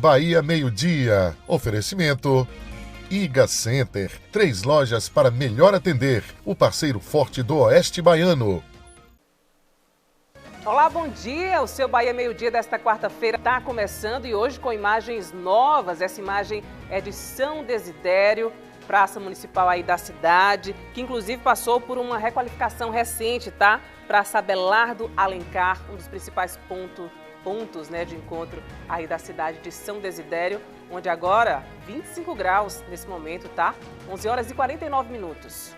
Bahia Meio-Dia. Oferecimento Iga Center, 3 lojas para melhor atender. O parceiro forte do Oeste Baiano. Olá, bom dia! O seu Bahia Meio-Dia desta quarta-feira está começando e hoje com imagens novas. Essa imagem é de São Desidério, praça municipal aí da cidade, que inclusive passou por uma requalificação recente, tá? Praça Abelardo Alencar, um dos principais pontos, né, de encontro aí da cidade de São Desidério, onde agora 25 graus nesse momento, tá? 11 horas e 49 minutos.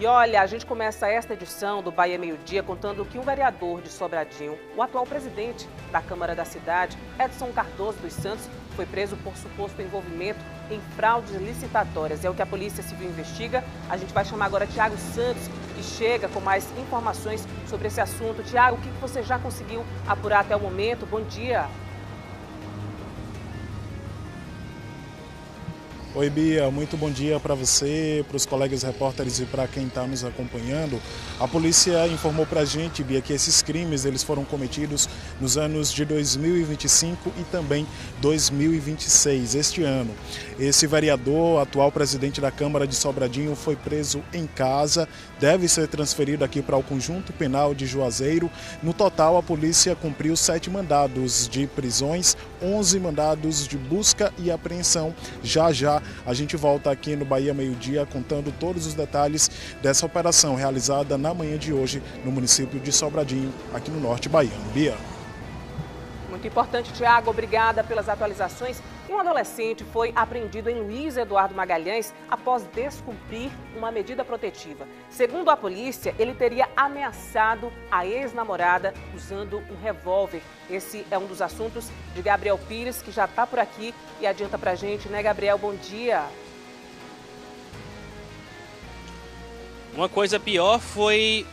E olha, a gente começa esta edição do Bahia Meio-Dia contando que um vereador de Sobradinho, o atual presidente da Câmara da cidade, Edson Cardoso dos Santos, foi preso por suposto envolvimento em fraudes licitatórias. É o que a Polícia Civil investiga. A gente vai chamar agora Tiago Santos, que chega com mais informações sobre esse assunto. Tiago, o que você já conseguiu apurar até o momento? Bom dia. Oi, Bia, muito bom dia para você, para os colegas repórteres e para quem está nos acompanhando. A polícia informou para a gente, Bia, que esses crimes eles foram cometidos nos anos de 2025 e também 2026, este ano. Esse vereador, atual presidente da Câmara de Sobradinho, foi preso em casa, deve ser transferido aqui para o Conjunto Penal de Juazeiro. No total, a polícia cumpriu 7 mandados de prisões, 11 mandados de busca e apreensão. Já a gente volta aqui no Bahia Meio-Dia contando todos os detalhes dessa operação realizada na manhã de hoje no município de Sobradinho, aqui no norte baiano. Bia. Muito importante, Tiago. Obrigada pelas atualizações. E um adolescente foi apreendido em Luiz Eduardo Magalhães após descumprir uma medida protetiva. Segundo a polícia, ele teria ameaçado a ex-namorada usando um revólver. Esse é um dos assuntos de Gabriel Pires, que já está por aqui e adianta pra gente, né, Gabriel? Bom dia. Uma coisa pior foi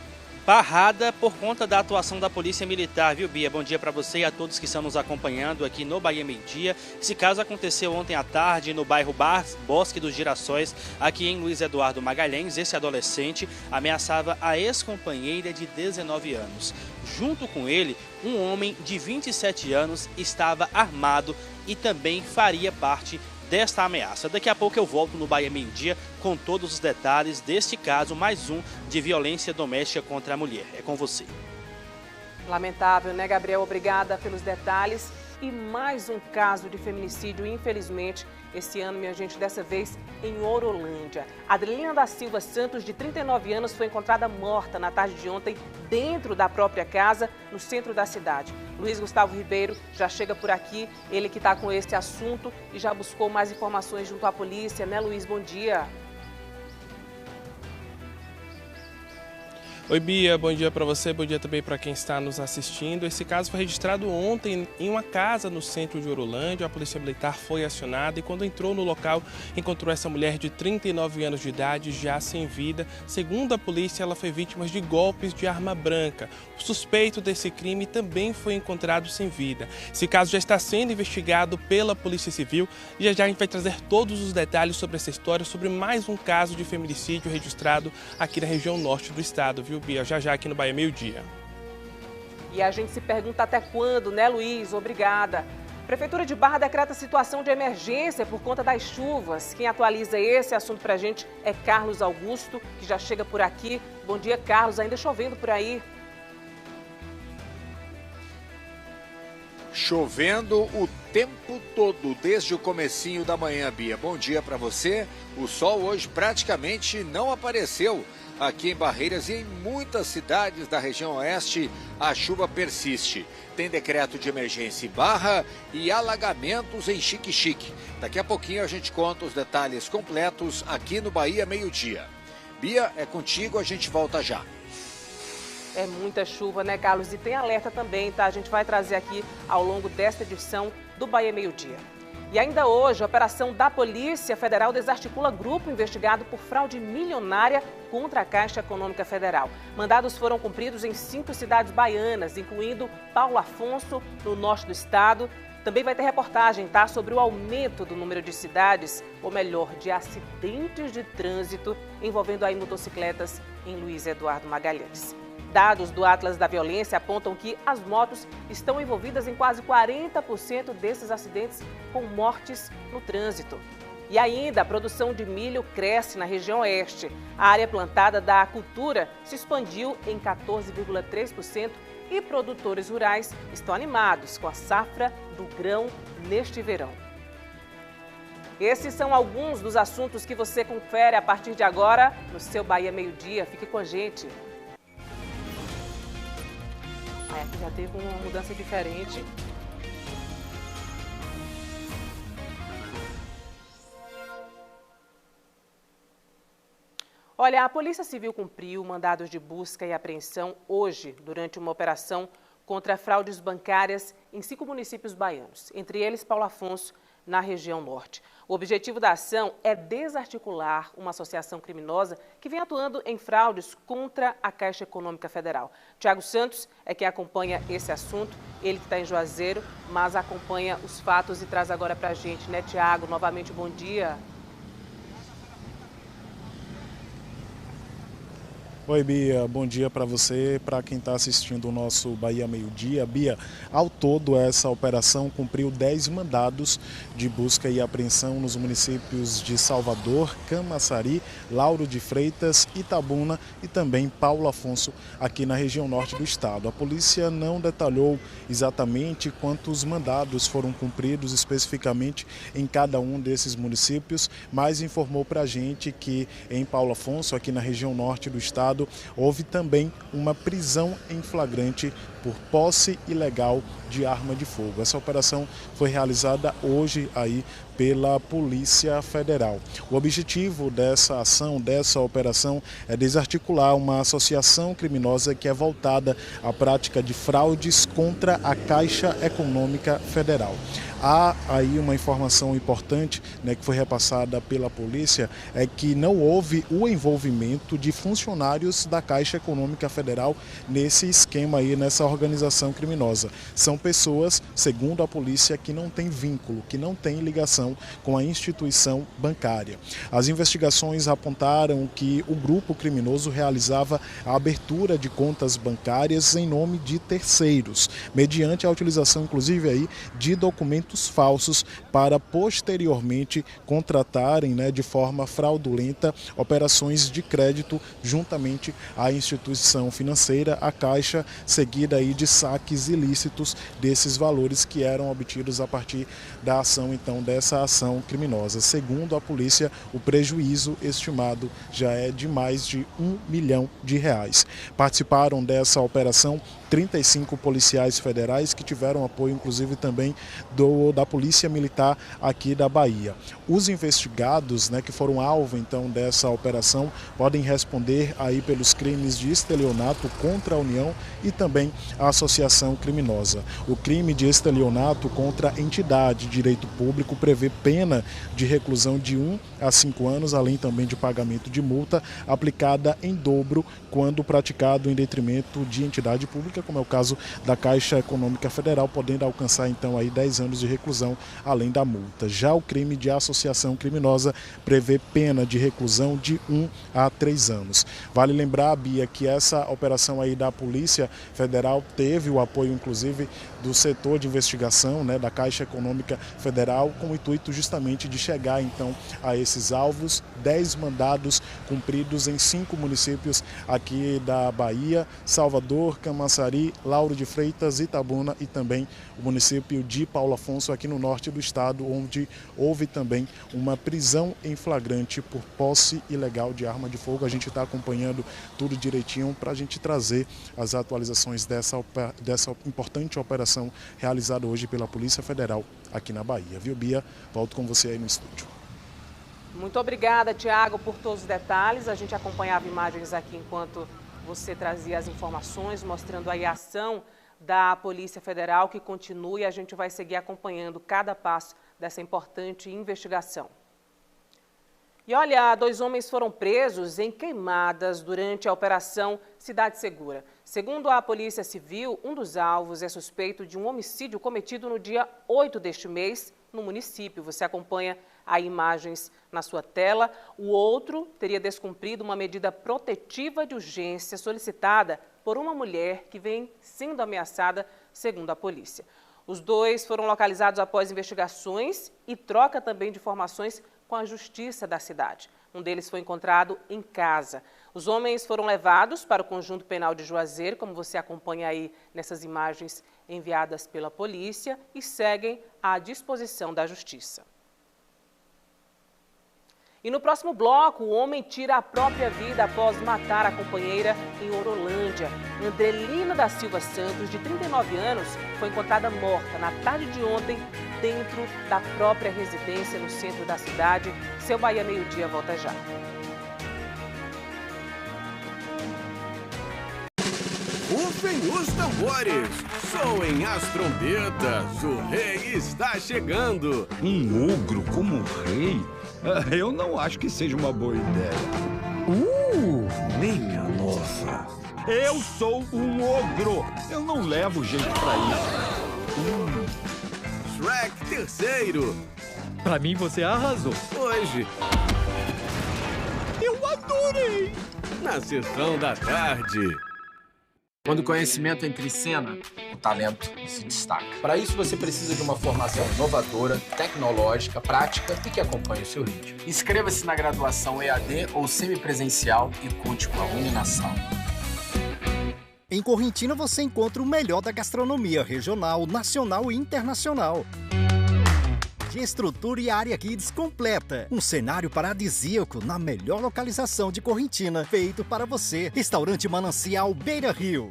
barrada por conta da atuação da Polícia Militar, viu, Bia? Bom dia para você e a todos que estão nos acompanhando aqui no Bahia Meio-Dia. Esse caso aconteceu ontem à tarde no bairro Bosque dos Girassóis, aqui em Luiz Eduardo Magalhães. Esse adolescente ameaçava a ex-companheira de 19 anos. Junto com ele, um homem de 27 anos estava armado e também faria parte desta ameaça. Daqui a pouco eu volto no Bahia Meio-Dia com todos os detalhes deste caso, mais um de violência doméstica contra a mulher. É com você. Lamentável, né, Gabriel? Obrigada pelos detalhes. E mais um caso de feminicídio, infelizmente, esse ano, minha gente, dessa vez em Orolândia. Adriana da Silva Santos, de 39 anos, foi encontrada morta na tarde de ontem dentro da própria casa, no centro da cidade. Luiz Gustavo Ribeiro já chega por aqui, ele que está com esse assunto e já buscou mais informações junto à polícia, né, Luiz? Bom dia. Oi, Bia, bom dia para você, bom dia também para quem está nos assistindo. Esse caso foi registrado ontem em uma casa no centro de Orolândia. A Polícia Militar foi acionada e quando entrou no local encontrou essa mulher de 39 anos de idade já sem vida. Segundo a polícia, ela foi vítima de golpes de arma branca. O suspeito desse crime também foi encontrado sem vida. Esse caso já está sendo investigado pela Polícia Civil e já a gente vai trazer todos os detalhes sobre essa história, sobre mais um caso de feminicídio registrado aqui na região norte do estado, viu, Bia? Já aqui no Bahia Meio-Dia. E a gente se pergunta até quando, né, Luiz? Obrigada. Prefeitura de Barra decreta situação de emergência por conta das chuvas. Quem atualiza esse assunto pra gente é Carlos Augusto, que já chega por aqui. Bom dia, Carlos. Ainda chovendo por aí? Chovendo o tempo todo, desde o comecinho da manhã, Bia. Bom dia para você. O sol hoje praticamente não apareceu aqui em Barreiras e em muitas cidades da região oeste a chuva persiste. Tem decreto de emergência em Barra e alagamentos em Xique-Xique. Daqui a pouquinho a gente conta os detalhes completos aqui no Bahia Meio-Dia. Bia, é contigo, a gente volta já. É muita chuva, né, Carlos? E tem alerta também, tá? A gente vai trazer aqui ao longo desta edição do Bahia Meio-Dia. E ainda hoje, a operação da Polícia Federal desarticula grupo investigado por fraude milionária contra a Caixa Econômica Federal. Mandados foram cumpridos em 5 cidades baianas, incluindo Paulo Afonso, no norte do estado. Também vai ter reportagem, tá, sobre o aumento do número de cidades, ou melhor, de acidentes de trânsito envolvendo aí motocicletas em Luiz Eduardo Magalhães. Dados do Atlas da Violência apontam que as motos estão envolvidas em quase 40% desses acidentes com mortes no trânsito. E ainda, a produção de milho cresce na região oeste. A área plantada da cultura se expandiu em 14,3% e produtores rurais estão animados com a safra do grão neste verão. Esses são alguns dos assuntos que você confere a partir de agora no seu Bahia Meio-Dia. Fique com a gente. Aqui já teve uma mudança diferente. Olha, a Polícia Civil cumpriu mandados de busca e apreensão hoje, durante uma operação contra fraudes bancárias em 5 municípios baianos, entre eles Paulo Afonso, na região norte. O objetivo da ação é desarticular uma associação criminosa que vem atuando em fraudes contra a Caixa Econômica Federal. Tiago Santos é quem acompanha esse assunto, ele que está em Juazeiro, mas acompanha os fatos e traz agora para a gente, né, Tiago? Novamente, bom dia. Oi, Bia, bom dia para você, para quem está assistindo o nosso Bahia Meio-Dia. Bia, ao todo essa operação cumpriu 10 mandados de busca e apreensão nos municípios de Salvador, Camaçari, Lauro de Freitas, Itabuna e também Paulo Afonso, aqui na região norte do estado. A polícia não detalhou exatamente quantos mandados foram cumpridos especificamente em cada um desses municípios, mas informou para a gente que em Paulo Afonso, aqui na região norte do estado, houve também uma prisão em flagrante por posse ilegal de arma de fogo. Essa operação foi realizada hoje aí pela Polícia Federal. O objetivo dessa ação, dessa operação, é desarticular uma associação criminosa que é voltada à prática de fraudes contra a Caixa Econômica Federal. Há aí uma informação importante, né, que foi repassada pela polícia, é que não houve o envolvimento de funcionários da Caixa Econômica Federal nesse esquema aí, nessa organização criminosa. São pessoas, segundo a polícia, que não têm vínculo, que não têm ligação com a instituição bancária. As investigações apontaram que o grupo criminoso realizava a abertura de contas bancárias em nome de terceiros, mediante a utilização, inclusive, aí, de documentos falsos para posteriormente contratarem, né, de forma fraudulenta operações de crédito juntamente à instituição financeira, a Caixa, seguida aí de saques ilícitos desses valores que eram obtidos a partir da ação, então, dessa ação criminosa. Segundo a polícia, o prejuízo estimado já é de mais de R$1 milhão. Participaram dessa operação 35 policiais federais que tiveram apoio, inclusive, também da Polícia Militar aqui da Bahia. Os investigados, né, que foram alvo, então, dessa operação, podem responder aí pelos crimes de estelionato contra a União e também a associação criminosa. O crime de estelionato contra entidade de direito público prevê pena de reclusão de 1 a 5 anos, além também de pagamento de multa aplicada em dobro quando praticado em detrimento de entidade pública, como é o caso da Caixa Econômica Federal, podendo alcançar então aí 10 anos de reclusão, além da multa. Já o crime de associação criminosa prevê pena de reclusão de 1 a 3 anos. Vale lembrar, Bia, que essa operação aí da Polícia Federal teve o apoio, inclusive, do setor de investigação, né, da Caixa Econômica Federal, com o intuito justamente de chegar então a esses alvos. 10 mandados cumpridos em 5 municípios aqui da Bahia: Salvador, Camaçari, Lauro de Freitas, Itabuna e também o município de Paulo Afonso, aqui no norte do estado, onde houve também uma prisão em flagrante por posse ilegal de arma de fogo. A gente está acompanhando tudo direitinho para a gente trazer as atualizações dessa importante operação realizada hoje pela Polícia Federal aqui na Bahia. Viu, Bia? Volto com você aí no estúdio. Muito obrigada, Tiago, por todos os detalhes. A gente acompanhava imagens aqui enquanto você trazia as informações, mostrando aí a ação da Polícia Federal, que continua, e a gente vai seguir acompanhando cada passo dessa importante investigação. E olha, 2 homens foram presos em Queimadas durante a Operação Cidade Segura. Segundo a Polícia Civil, um dos alvos é suspeito de um homicídio cometido no dia 8 deste mês, no município. Você acompanha aí imagens na sua tela. O outro teria descumprido uma medida protetiva de urgência solicitada por uma mulher que vem sendo ameaçada, segundo a polícia. Os dois foram localizados após investigações e troca também de informações com a justiça da cidade. Um deles foi encontrado em casa. Os homens foram levados para o Conjunto Penal de Juazeiro, como você acompanha aí nessas imagens enviadas pela polícia, e seguem à disposição da justiça. E no próximo bloco, o homem tira a própria vida após matar a companheira em Orolândia. Andrelina da Silva Santos, de 39 anos, foi encontrada morta na tarde de ontem dentro da própria residência no centro da cidade. Seu Bahia Meio Dia volta já. Rufem os tambores, soem as trombetas, o rei está chegando. Um ogro como rei? Eu não acho que seja uma boa ideia. Minha nossa. Eu sou um ogro. Eu não levo jeito pra isso. Shrek terceiro. Pra mim você arrasou. Hoje. Eu adorei. Na sessão da tarde. Quando o conhecimento entra em cena, o talento se destaca. Para isso, você precisa de uma formação inovadora, tecnológica, prática e que acompanhe o seu ritmo. Inscreva-se na graduação EAD ou semipresencial e conte com a Uninação. Em Correntina você encontra o melhor da gastronomia regional, nacional e internacional. De estrutura e área kids completa. Um cenário paradisíaco na melhor localização de Correntina, feito para você. Restaurante Manancial Beira Rio.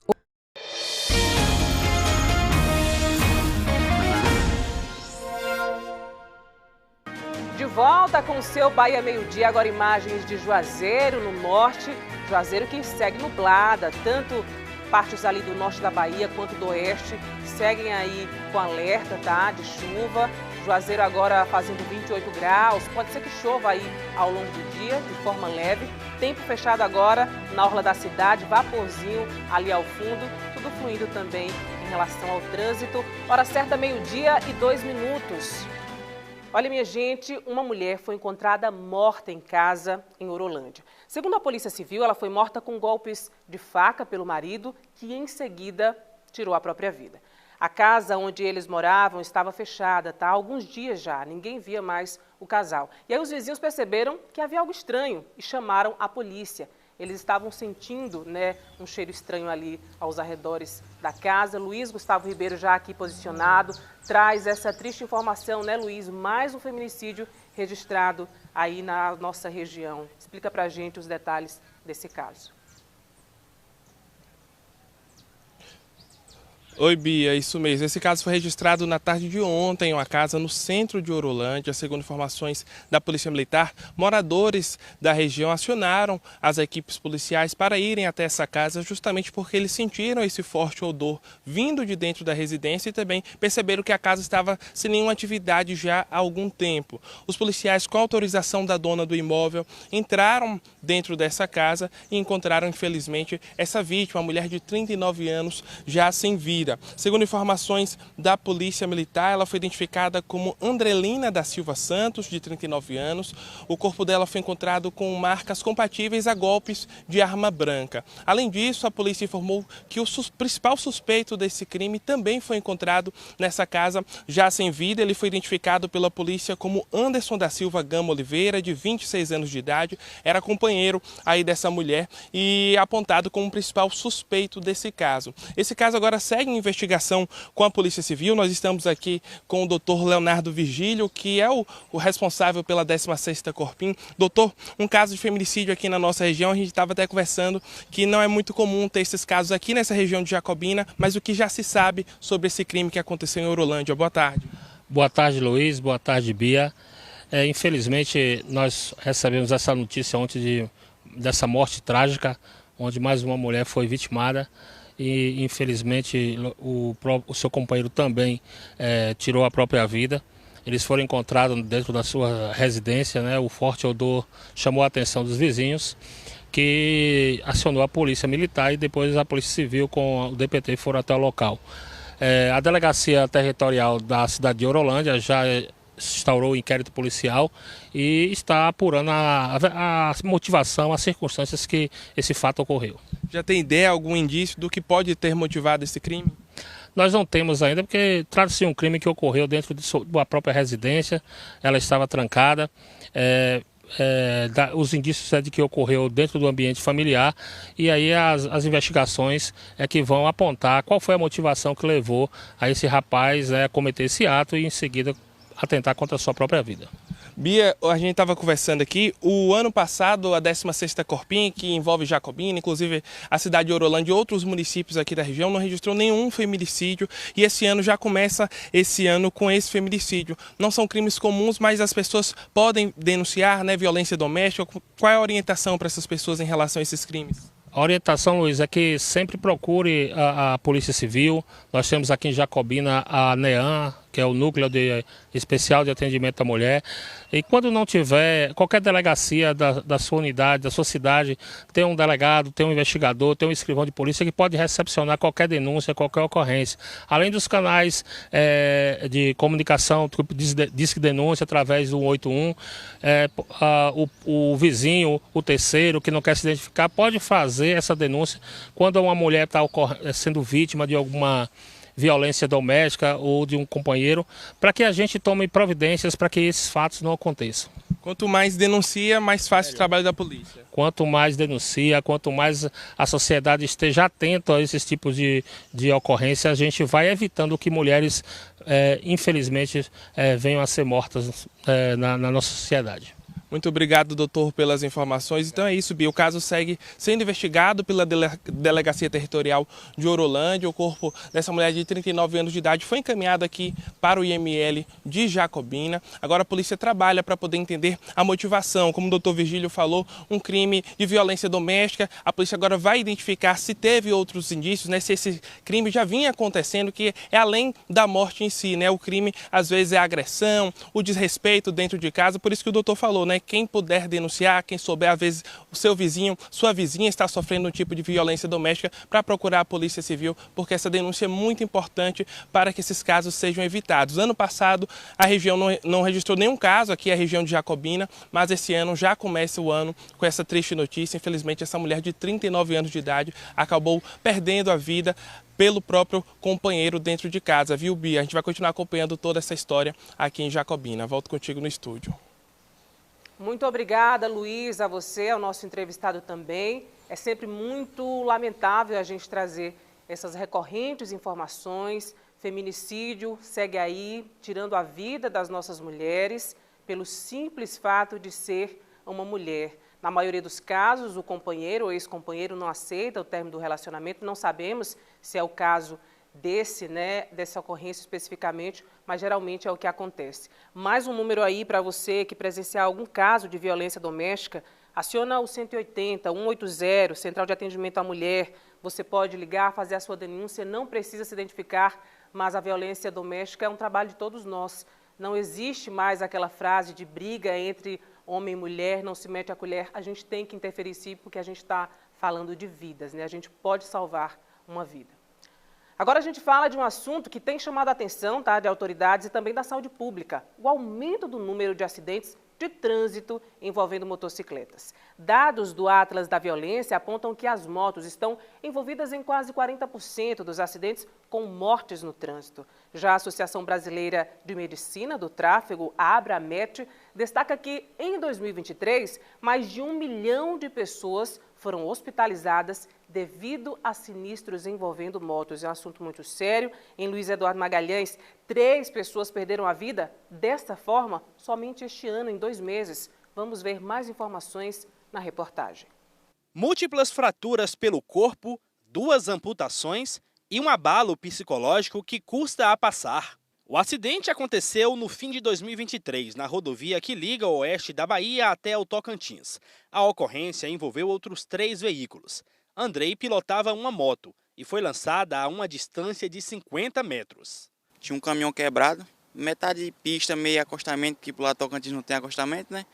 De volta com o seu Bahia Meio Dia, agora imagens de Juazeiro, no norte. Juazeiro que segue nublada, tanto partes ali do norte da Bahia quanto do oeste seguem aí com alerta, tá, de chuva. Juazeiro agora fazendo 28 graus, pode ser que chova aí ao longo do dia, de forma leve. Tempo fechado agora na orla da cidade, vaporzinho ali ao fundo, tudo fluindo também em relação ao trânsito. Hora certa, 12:02. Olha, minha gente, uma mulher foi encontrada morta em casa em Orolândia. Segundo a Polícia Civil, ela foi morta com golpes de faca pelo marido, que em seguida tirou a própria vida. A casa onde eles moravam estava fechada, tá? Há alguns dias já, ninguém via mais o casal. E aí os vizinhos perceberam que havia algo estranho e chamaram a polícia. Eles estavam sentindo, né, um cheiro estranho ali aos arredores da casa. Luiz Gustavo Ribeiro já aqui posicionado, traz essa triste informação, né, Luiz? Mais um feminicídio registrado aí na nossa região. Explica pra gente os detalhes desse caso. Oi, Bia, isso mesmo. Esse caso foi registrado na tarde de ontem em uma casa no centro de Orolândia. Segundo informações da Polícia Militar, moradores da região acionaram as equipes policiais para irem até essa casa justamente porque eles sentiram esse forte odor vindo de dentro da residência e também perceberam que a casa estava sem nenhuma atividade já há algum tempo. Os policiais, com autorização da dona do imóvel, entraram dentro dessa casa e encontraram, infelizmente, essa vítima, uma mulher de 39 anos, já sem vida. Segundo informações da Polícia Militar, ela foi identificada como Andrelina da Silva Santos, de 39 anos. O corpo dela foi encontrado com marcas compatíveis a golpes de arma branca. Além disso, a polícia informou que o principal suspeito desse crime também foi encontrado nessa casa, já sem vida. Ele foi identificado pela polícia como Anderson da Silva Gama Oliveira, de 26 anos de idade. Era companheiro aí dessa mulher e apontado como principal suspeito desse caso. Esse caso agora segue em investigação com a Polícia Civil. Nós estamos aqui com o Dr. Leonardo Virgílio, que é o responsável pela 16ª Corpim. Doutor, um caso de feminicídio aqui na nossa região, a gente estava até conversando que não é muito comum ter esses casos aqui nessa região de Jacobina, mas o que já se sabe sobre esse crime que aconteceu em Orolândia? Boa tarde. Boa tarde, Luiz. Boa tarde, Bia. Infelizmente, nós recebemos essa notícia ontem dessa morte trágica, onde mais uma mulher foi vitimada. E infelizmente o seu companheiro também tirou a própria vida. Eles foram encontrados dentro da sua residência, né? O forte odor chamou a atenção dos vizinhos, que acionou a Polícia Militar e depois a Polícia Civil com o DPT foram até o local. A Delegacia Territorial da cidade de Orolândia já instaurou o inquérito policial e está apurando a motivação, as circunstâncias que esse fato ocorreu. Já tem ideia, algum indício do que pode ter motivado esse crime? Nós não temos ainda, porque trata-se de um crime que ocorreu dentro da própria residência, ela estava trancada. Os indícios é de que ocorreu dentro do ambiente familiar, e aí as investigações é que vão apontar qual foi a motivação que levou a esse rapaz a cometer esse ato e em seguida atentar contra a sua própria vida. Bia, a gente estava conversando aqui, o ano passado a 16ª Corpim, que envolve Jacobina, inclusive a cidade de Orolândia e outros municípios aqui da região, não registrou nenhum feminicídio, e esse ano já começa com esse feminicídio. Não são crimes comuns, mas as pessoas podem denunciar, né, violência doméstica. Qual é a orientação para essas pessoas em relação a esses crimes? A orientação, Luiz, é que sempre procure a Polícia Civil. Nós temos aqui em Jacobina a NEAM, que é o Núcleo Especial de Atendimento à Mulher. E quando não tiver, qualquer delegacia da sua unidade, da sua cidade, tem um delegado, tem um investigador, tem um escrivão de polícia que pode recepcionar qualquer denúncia, qualquer ocorrência. Além dos canais de comunicação, Disque Denúncia, através do 181, o vizinho, o terceiro, que não quer se identificar, pode fazer essa denúncia quando uma mulher está sendo vítima de alguma violência doméstica ou de um companheiro, para que a gente tome providências para que esses fatos não aconteçam. Quanto mais denuncia, mais fácil o trabalho da polícia. Quanto mais denuncia, quanto mais a sociedade esteja atenta a esses tipos de ocorrência, a gente vai evitando que mulheres, infelizmente, venham a ser mortas na nossa sociedade. Muito obrigado, doutor, pelas informações. Então é isso, Bia. O caso segue sendo investigado pela Delegacia Territorial de Orolândia. O corpo dessa mulher de 39 anos de idade foi encaminhado aqui para o IML de Jacobina. Agora a polícia trabalha para poder entender a motivação. Como o doutor Virgílio falou, um crime de violência doméstica. A polícia agora vai identificar se teve outros indícios, né, se esse crime já vinha acontecendo, que é além da morte em si, né? O crime, às vezes, é a agressão, o desrespeito dentro de casa. Por isso que o doutor falou, né? Quem puder denunciar, quem souber, às vezes o seu vizinho, sua vizinha está sofrendo um tipo de violência doméstica, para procurar a Polícia Civil, porque essa denúncia é muito importante para que esses casos sejam evitados. Ano passado a região não registrou nenhum caso aqui, a região de Jacobina, mas esse ano já começa o ano com essa triste notícia. Infelizmente, essa mulher de 39 anos de idade acabou perdendo a vida pelo próprio companheiro dentro de casa, viu, Bia? A gente vai continuar acompanhando toda essa história aqui em Jacobina. Volto contigo no estúdio. Muito obrigada, Luiz, a você, ao nosso entrevistado também. É sempre muito lamentável a gente trazer essas recorrentes informações. Feminicídio segue aí, tirando a vida das nossas mulheres, pelo simples fato de ser uma mulher. Na maioria dos casos, o companheiro ou ex-companheiro não aceita o término do relacionamento. Não sabemos se é o caso dessa ocorrência especificamente, mas geralmente é o que acontece. Mais um número aí para você que presenciar algum caso de violência doméstica, aciona o 180, 180, Central de Atendimento à Mulher. Você pode ligar, fazer a sua denúncia, não precisa se identificar, mas a violência doméstica é um trabalho de todos nós. Não existe mais aquela frase de briga entre homem e mulher, não se mete a colher. A gente tem que interferir sim, porque a gente está falando de vidas, né? A gente pode salvar uma vida. Agora a gente fala de um assunto que tem chamado a atenção, tá, de autoridades e também da saúde pública, o aumento do número de acidentes de trânsito envolvendo motocicletas. Dados do Atlas da Violência apontam que as motos estão envolvidas em quase 40% dos acidentes com mortes no trânsito. Já a Associação Brasileira de Medicina do Tráfego, a Abramet, destaca que em 2023, mais de 1 milhão de pessoas foram hospitalizadas devido a sinistros envolvendo motos. É um assunto muito sério. Em Luiz Eduardo Magalhães, 3 pessoas perderam a vida desta forma somente este ano, em 2 meses. Vamos ver mais informações na reportagem. Múltiplas fraturas pelo corpo, 2 amputações e um abalo psicológico que custa a passar. O acidente aconteceu no fim de 2023, na rodovia que liga o oeste da Bahia até o Tocantins. A ocorrência envolveu outros 3 veículos. Andrei pilotava uma moto e foi lançada a uma distância de 50 metros. Tinha um caminhão quebrado, metade de pista, meio acostamento, que por lá Tocantins não tem acostamento, né?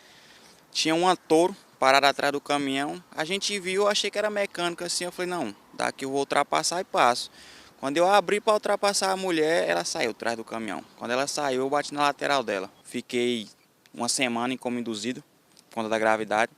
Tinha uma Toro parada atrás do caminhão. A gente viu, achei que era mecânico assim, eu falei, não, daqui eu vou ultrapassar e passo. Quando eu abri para ultrapassar a mulher, ela saiu atrás do caminhão. Quando ela saiu, eu bati na lateral dela. Fiquei uma semana em coma induzido, por conta da gravidade.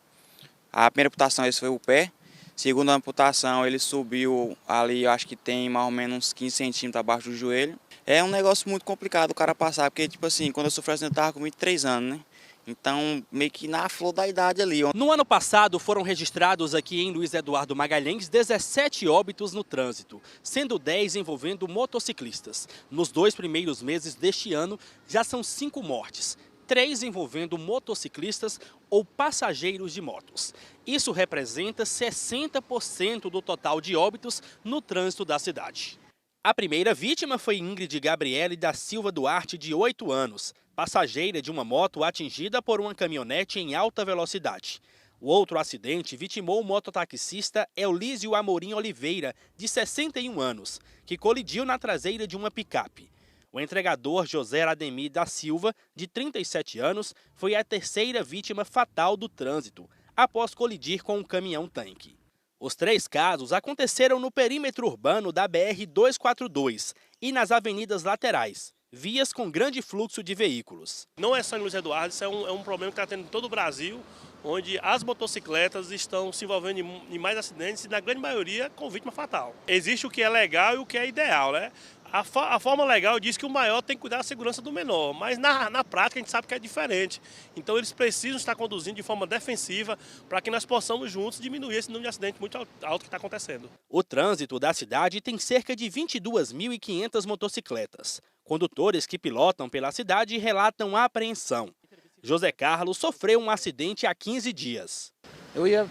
A primeira amputação, esse foi o pé. Segunda amputação, ele subiu ali, eu acho que tem mais ou menos uns 15 centímetros abaixo do joelho. É um negócio muito complicado o cara passar, porque, tipo assim, quando eu sofri acidente, eu estava com 23 anos, né? Então, meio que na flor da idade ali. No ano passado, foram registrados aqui em Luiz Eduardo Magalhães 17 óbitos no trânsito, sendo 10 envolvendo motociclistas. Nos 2 primeiros meses deste ano, já são 5 mortes, 3 envolvendo motociclistas ou passageiros de motos. Isso representa 60% do total de óbitos no trânsito da cidade. A primeira vítima foi Ingrid Gabriele da Silva Duarte, de 8 anos, passageira de uma moto atingida por uma caminhonete em alta velocidade. O outro acidente vitimou o mototaxista Eulísio Amorim Oliveira, de 61 anos, que colidiu na traseira de uma picape. O entregador José Ademir da Silva, de 37 anos, foi a terceira vítima fatal do trânsito, após colidir com um caminhão-tanque. Os 3 casos aconteceram no perímetro urbano da BR-242 e nas avenidas laterais, vias com grande fluxo de veículos. Não é só em Luiz Eduardo, isso é um problema que está tendo em todo o Brasil, onde as motocicletas estão se envolvendo em mais acidentes e, na grande maioria, com vítima fatal. Existe o que é legal e o que é ideal, né? A forma legal diz que o maior tem que cuidar da segurança do menor, mas na prática a gente sabe que é diferente. Então eles precisam estar conduzindo de forma defensiva para que nós possamos juntos diminuir esse número de acidentes muito alto que está acontecendo. O trânsito da cidade tem cerca de 22.500 motocicletas. Condutores que pilotam pela cidade relatam a apreensão. José Carlos sofreu um acidente há 15 dias. Eu ia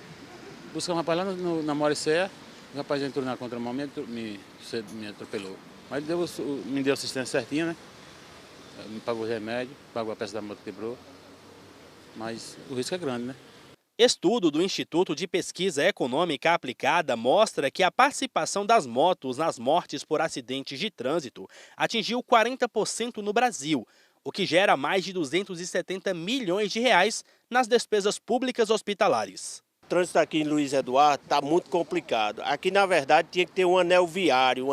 buscar um rapaz lá na Moricé, o rapaz entrou na contramão e me atropelou. Mas me deu assistência certinha, né? Me pagou o remédio, pagou a peça da moto que quebrou. Mas o risco é grande, né? Estudo do Instituto de Pesquisa Econômica Aplicada mostra que a participação das motos nas mortes por acidentes de trânsito atingiu 40% no Brasil, o que gera mais de 270 milhões de reais nas despesas públicas hospitalares. O trânsito aqui em Luiz Eduardo está muito complicado. Aqui, na verdade, tinha que ter um anel viário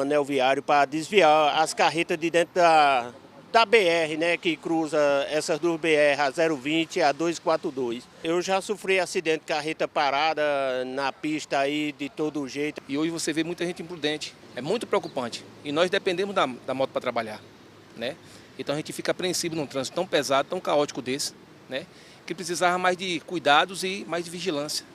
para desviar as carretas de dentro da BR, né, que cruza essas 2 BR, a 020 e a 242. Eu já sofri acidente de carreta parada na pista aí de todo jeito. E hoje você vê muita gente imprudente, é muito preocupante. E nós dependemos da moto para trabalhar, né? Então a gente fica apreensivo num trânsito tão pesado, tão caótico desse, né, que precisava mais de cuidados e mais de vigilância.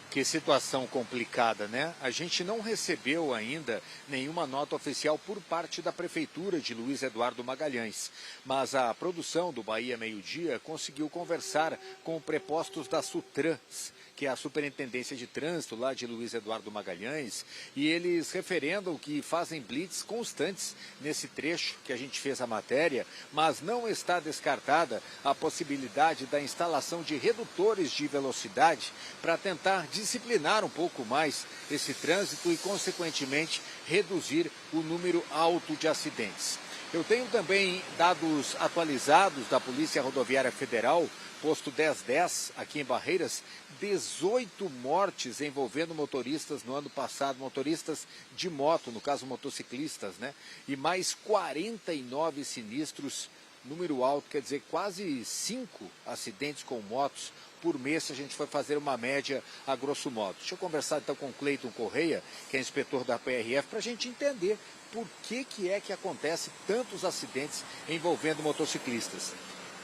Que situação complicada, né? A gente não recebeu ainda nenhuma nota oficial por parte da Prefeitura de Luiz Eduardo Magalhães. Mas a produção do Bahia Meio Dia conseguiu conversar com prepostos da Sutrans, que é a Superintendência de Trânsito lá de Luiz Eduardo Magalhães, e eles referendam que fazem blitz constantes nesse trecho que a gente fez a matéria, mas não está descartada a possibilidade da instalação de redutores de velocidade para tentar disciplinar um pouco mais esse trânsito e, consequentemente, reduzir o número alto de acidentes. Eu tenho também dados atualizados da Polícia Rodoviária Federal, posto 1010, aqui em Barreiras, 18 mortes envolvendo motoristas no ano passado, motoristas de moto, no caso motociclistas, né? E mais 49 sinistros, número alto, quer dizer, quase 5 acidentes com motos por mês, se a gente for fazer uma média a grosso modo. Deixa eu conversar então com o Cleiton Correia, que é inspetor da PRF, para a gente entender por que é que acontece tantos acidentes envolvendo motociclistas.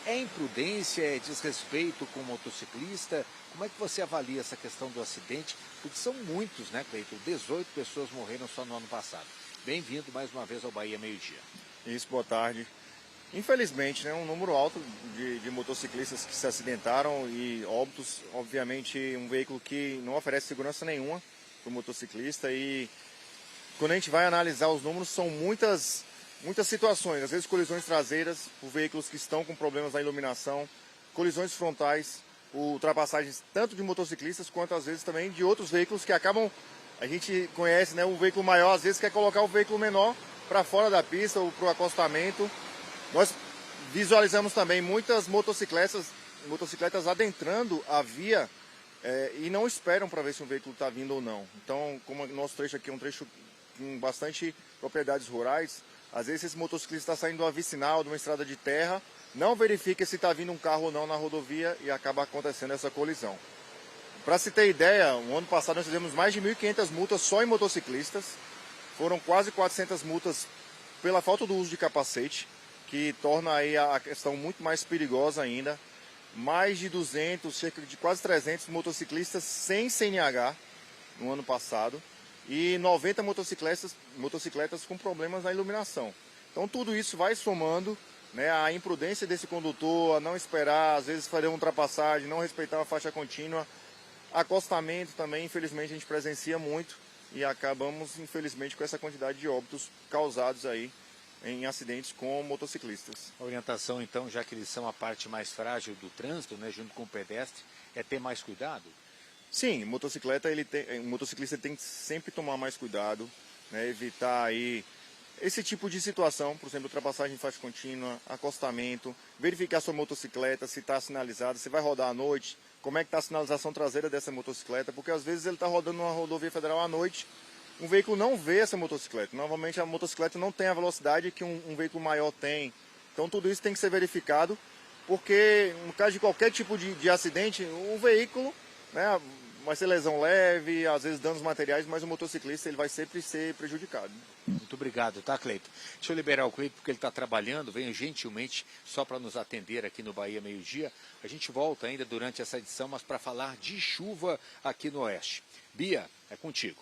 É imprudência, é desrespeito com o motociclista? Como é que você avalia essa questão do acidente? Porque são muitos, né, Cleiton? 18 pessoas morreram só no ano passado. Bem-vindo mais uma vez ao Bahia Meio Dia. Isso, boa tarde. Infelizmente, né, um número alto de motociclistas que se acidentaram e óbitos, obviamente um veículo que não oferece segurança nenhuma para o motociclista, e quando a gente vai analisar os números são muitas situações, às vezes colisões traseiras por veículos que estão com problemas na iluminação, colisões frontais, ultrapassagens tanto de motociclistas quanto às vezes também de outros veículos que acabam, a gente conhece, né, um veículo maior às vezes quer colocar o veículo menor para fora da pista ou para o acostamento. Nós visualizamos também muitas motocicletas adentrando a via e não esperam para ver se um veículo está vindo ou não. Então, como o nosso trecho aqui é um trecho com bastante propriedades rurais, às vezes esse motociclista está saindo de uma vicinal, de uma estrada de terra, não verifica se está vindo um carro ou não na rodovia e acaba acontecendo essa colisão. Para se ter ideia, no ano passado nós fizemos mais de 1.500 multas só em motociclistas, foram quase 400 multas pela falta do uso de capacete, que torna aí a questão muito mais perigosa ainda. Mais de 200, cerca de quase 300 motociclistas sem CNH no ano passado e 90 motocicletas com problemas na iluminação. Então tudo isso vai somando, né, a imprudência desse condutor, a não esperar, às vezes fazer uma ultrapassagem, não respeitar a faixa contínua, acostamento também, infelizmente a gente presencia muito e acabamos infelizmente com essa quantidade de óbitos causados aí em acidentes com motociclistas. A orientação, então, já que eles são a parte mais frágil do trânsito, né, junto com o pedestre, é ter mais cuidado? Sim, o motociclista tem que sempre tomar mais cuidado, né, evitar aí esse tipo de situação, por exemplo, ultrapassagem em faixa contínua, acostamento, verificar sua motocicleta, se está sinalizada, se vai rodar à noite, como é que está a sinalização traseira dessa motocicleta, porque às vezes ele está rodando numa rodovia federal à noite, um veículo não vê essa motocicleta. Normalmente a motocicleta não tem a velocidade que um veículo maior tem. Então tudo isso tem que ser verificado, porque no caso de qualquer tipo de acidente, o veículo, né, vai ser lesão leve, às vezes danos materiais, mas o motociclista ele vai sempre ser prejudicado. Muito obrigado, tá, Cleiton? Deixa eu liberar o Cleiton porque ele está trabalhando, venha gentilmente só para nos atender aqui no Bahia Meio Dia. A gente volta ainda durante essa edição, mas para falar de chuva aqui no Oeste. Bia, é contigo.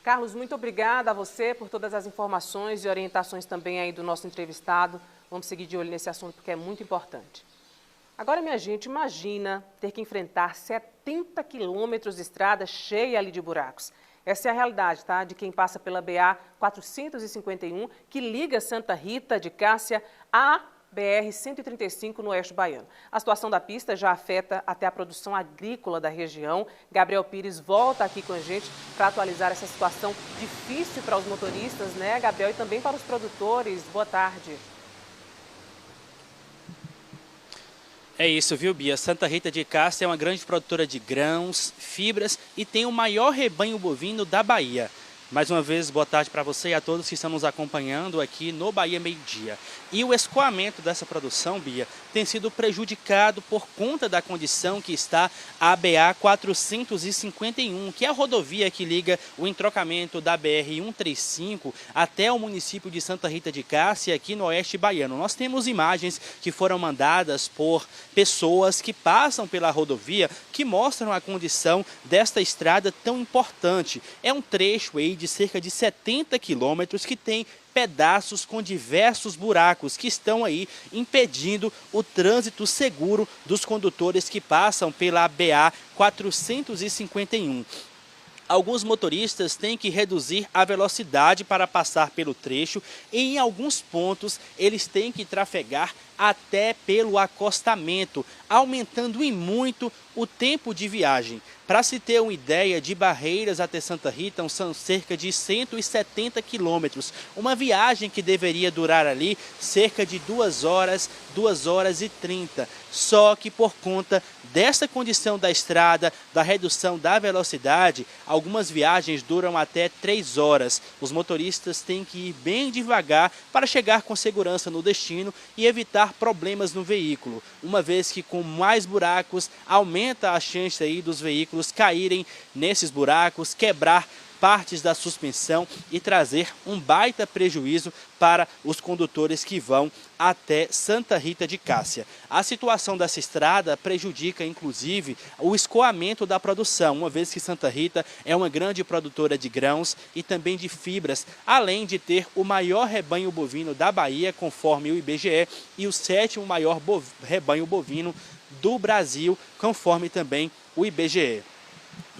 Carlos, muito obrigada a você por todas as informações e orientações também aí do nosso entrevistado. Vamos seguir de olho nesse assunto porque é muito importante. Agora, minha gente, imagina ter que enfrentar 70 quilômetros de estrada cheia ali de buracos. Essa é a realidade, tá? De quem passa pela BA 451, que liga Santa Rita de Cássia a BR-135 no Oeste Baiano. A situação da pista já afeta até a produção agrícola da região. Gabriel Pires volta aqui com a gente para atualizar essa situação difícil para os motoristas, né, Gabriel, e também para os produtores. Boa tarde. É isso, viu, Bia? Santa Rita de Cássia é uma grande produtora de grãos, fibras e tem o maior rebanho bovino da Bahia. Mais uma vez, boa tarde para você e a todos que estão nos acompanhando aqui no Bahia Meio Dia. E o escoamento dessa produção, Bia, tem sido prejudicado por conta da condição que está a BA 451, que é a rodovia que liga o entrocamento da BR-135 até o município de Santa Rita de Cássia, aqui no Oeste Baiano. Nós temos imagens que foram mandadas por pessoas que passam pela rodovia que mostram a condição desta estrada tão importante. É um trecho aí de cerca de 70 quilômetros que tem pedaços com diversos buracos que estão aí impedindo o trânsito seguro dos condutores que passam pela BA 451. Alguns motoristas têm que reduzir a velocidade para passar pelo trecho e em alguns pontos eles têm que trafegar até pelo acostamento, aumentando em muito o tempo de viagem. Para se ter uma ideia, de Barreiras até Santa Rita são cerca de 170 quilômetros. Uma viagem que deveria durar ali cerca de 2 horas, 2 horas e 30. Só que por conta dessa condição da estrada, da redução da velocidade, algumas viagens duram até 3 horas. Os motoristas têm que ir bem devagar para chegar com segurança no destino e evitar problemas no veículo, uma vez que com mais buracos aumenta a chance aí dos veículos caírem nesses buracos, quebrar partes da suspensão e trazer um baita prejuízo para os condutores que vão até Santa Rita de Cássia. A situação dessa estrada prejudica, inclusive, o escoamento da produção, uma vez que Santa Rita é uma grande produtora de grãos e também de fibras, além de ter o maior rebanho bovino da Bahia, conforme o IBGE, e o 7º maior rebanho bovino do Brasil, conforme também o IBGE.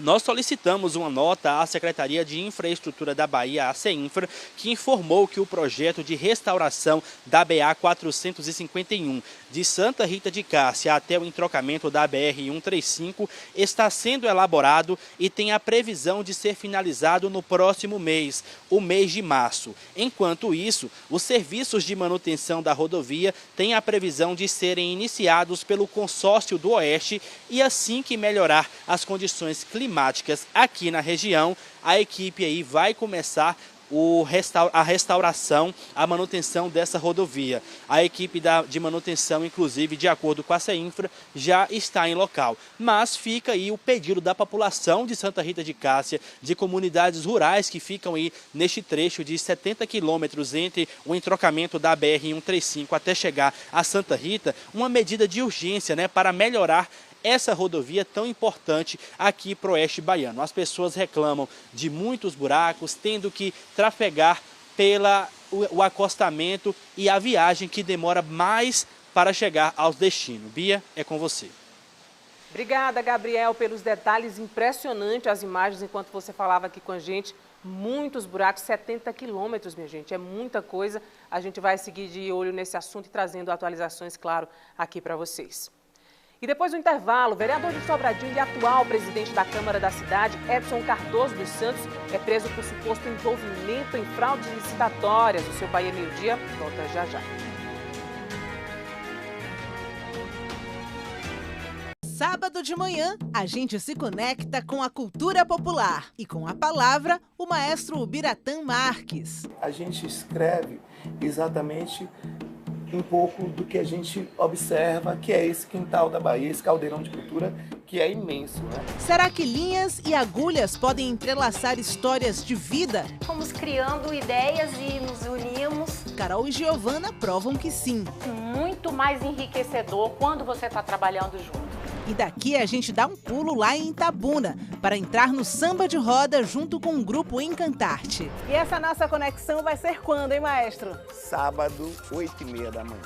nós solicitamos uma nota à Secretaria de Infraestrutura da Bahia, a CEINFRA, que informou que o projeto de restauração da BA 451 de Santa Rita de Cássia até o entrocamento da BR 135 está sendo elaborado e tem a previsão de ser finalizado no próximo mês, o mês de março. Enquanto isso, os serviços de manutenção da rodovia têm a previsão de serem iniciados pelo Consórcio do Oeste e assim que melhorar as condições climáticas aqui na região, a equipe aí vai começar a restauração, a manutenção dessa rodovia. A equipe de manutenção, inclusive, de acordo com a CEINFRA, já está em local. Mas fica aí o pedido da população de Santa Rita de Cássia, de comunidades rurais que ficam aí neste trecho de 70 quilômetros entre o entrocamento da BR-135 até chegar a Santa Rita, uma medida de urgência, né, para melhorar essa rodovia tão importante aqui para o oeste baiano. As pessoas reclamam de muitos buracos, tendo que trafegar o acostamento e a viagem que demora mais para chegar aos destinos. Bia, é com você. Obrigada, Gabriel, pelos detalhes. Impressionante as imagens enquanto você falava aqui com a gente. Muitos buracos, 70 quilômetros, minha gente, é muita coisa. A gente vai seguir de olho nesse assunto e trazendo atualizações, claro, aqui para vocês. E depois do intervalo, o vereador de Sobradinho e atual presidente da Câmara da cidade, Edson Cardoso dos Santos, é preso por suposto envolvimento em fraudes licitatórias. O seu Bahia Meio Dia volta já já. Sábado de manhã, a gente se conecta com a cultura popular e com a palavra, o maestro Ubiratã Marques. A gente escreve exatamente um pouco do que a gente observa, que é esse quintal da Bahia, esse caldeirão de cultura, que é imenso, né? Será que linhas e agulhas podem entrelaçar histórias de vida? Fomos criando ideias e nos unimos. Carol e Giovana provam que sim. Muito mais enriquecedor quando você está trabalhando junto. E daqui a gente dá um pulo lá em Itabuna, para entrar no samba de roda junto com o grupo Encantarte. E essa nossa conexão vai ser quando, hein, maestro? Sábado, 8h30 da manhã.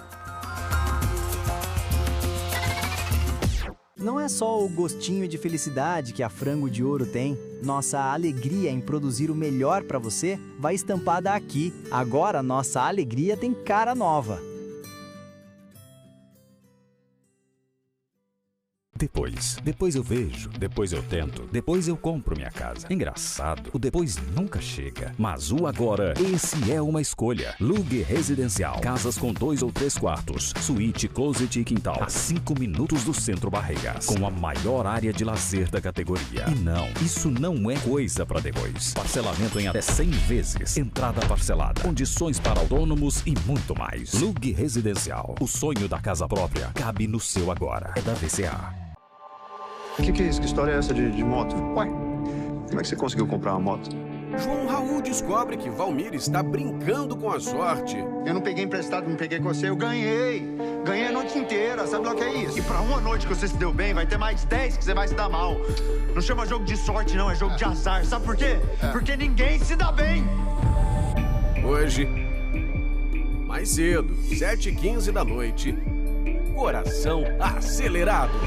Não é só o gostinho de felicidade que a Frango de Ouro tem. Nossa alegria em produzir o melhor para você vai estampada aqui. Agora nossa alegria tem cara nova. Depois eu vejo, depois eu tento, depois eu compro minha casa. Engraçado, o depois nunca chega. Mas o agora, esse é uma escolha. Lug Residencial. Casas com 2 ou 3 quartos, suíte, closet e quintal. A 5 minutos do Centro Barreiras. Com a maior área de lazer da categoria. E não, isso não é coisa para depois. Parcelamento em até 100 vezes. Entrada parcelada. Condições para autônomos e muito mais. Lug Residencial. O sonho da casa própria cabe no seu agora. É da VCA. O que é isso? Que história é essa de moto? Ué, como é que você conseguiu comprar uma moto? João Raul descobre que Valmir está brincando com a sorte. Eu não peguei emprestado, não peguei com você, eu ganhei. Ganhei a noite inteira, sabe o que é isso? E pra uma noite que você se deu bem, vai ter mais 10 que você vai se dar mal. Não chama jogo de sorte não, é jogo de azar. Sabe por quê? Porque ninguém se dá bem. Hoje, mais cedo, 7h15 da noite, coração acelerado.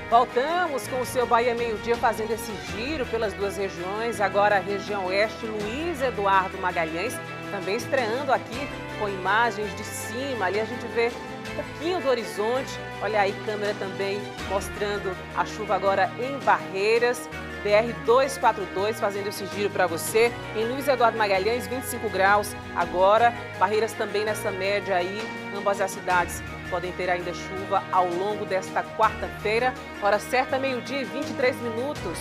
Voltamos com o seu Bahia Meio Dia fazendo esse giro pelas duas regiões. Agora a região oeste, Luiz Eduardo Magalhães, também estreando aqui com imagens de cima. Ali a gente vê um pouquinho do horizonte. Olha aí, câmera também mostrando a chuva agora em Barreiras. BR-242 fazendo esse giro para você. Em Luiz Eduardo Magalhães, 25 graus agora. Barreiras também nessa média aí. Ambas as cidades podem ter ainda chuva ao longo desta quarta-feira. Hora certa, meio-dia e 23 minutos.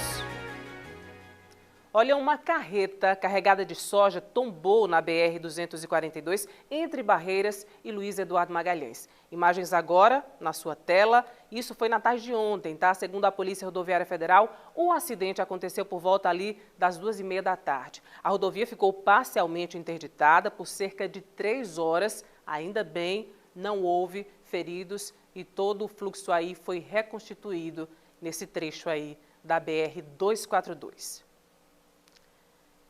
Olha, uma carreta carregada de soja tombou na BR-242 entre Barreiras e Luiz Eduardo Magalhães. Imagens agora na sua tela. Isso foi na tarde de ontem, tá? Segundo a Polícia Rodoviária Federal, o acidente aconteceu por volta ali das 2h30 da tarde. A rodovia ficou parcialmente interditada por cerca de 3 horas. Ainda bem, não houve feridos e todo o fluxo aí foi reconstituído nesse trecho aí da BR-242.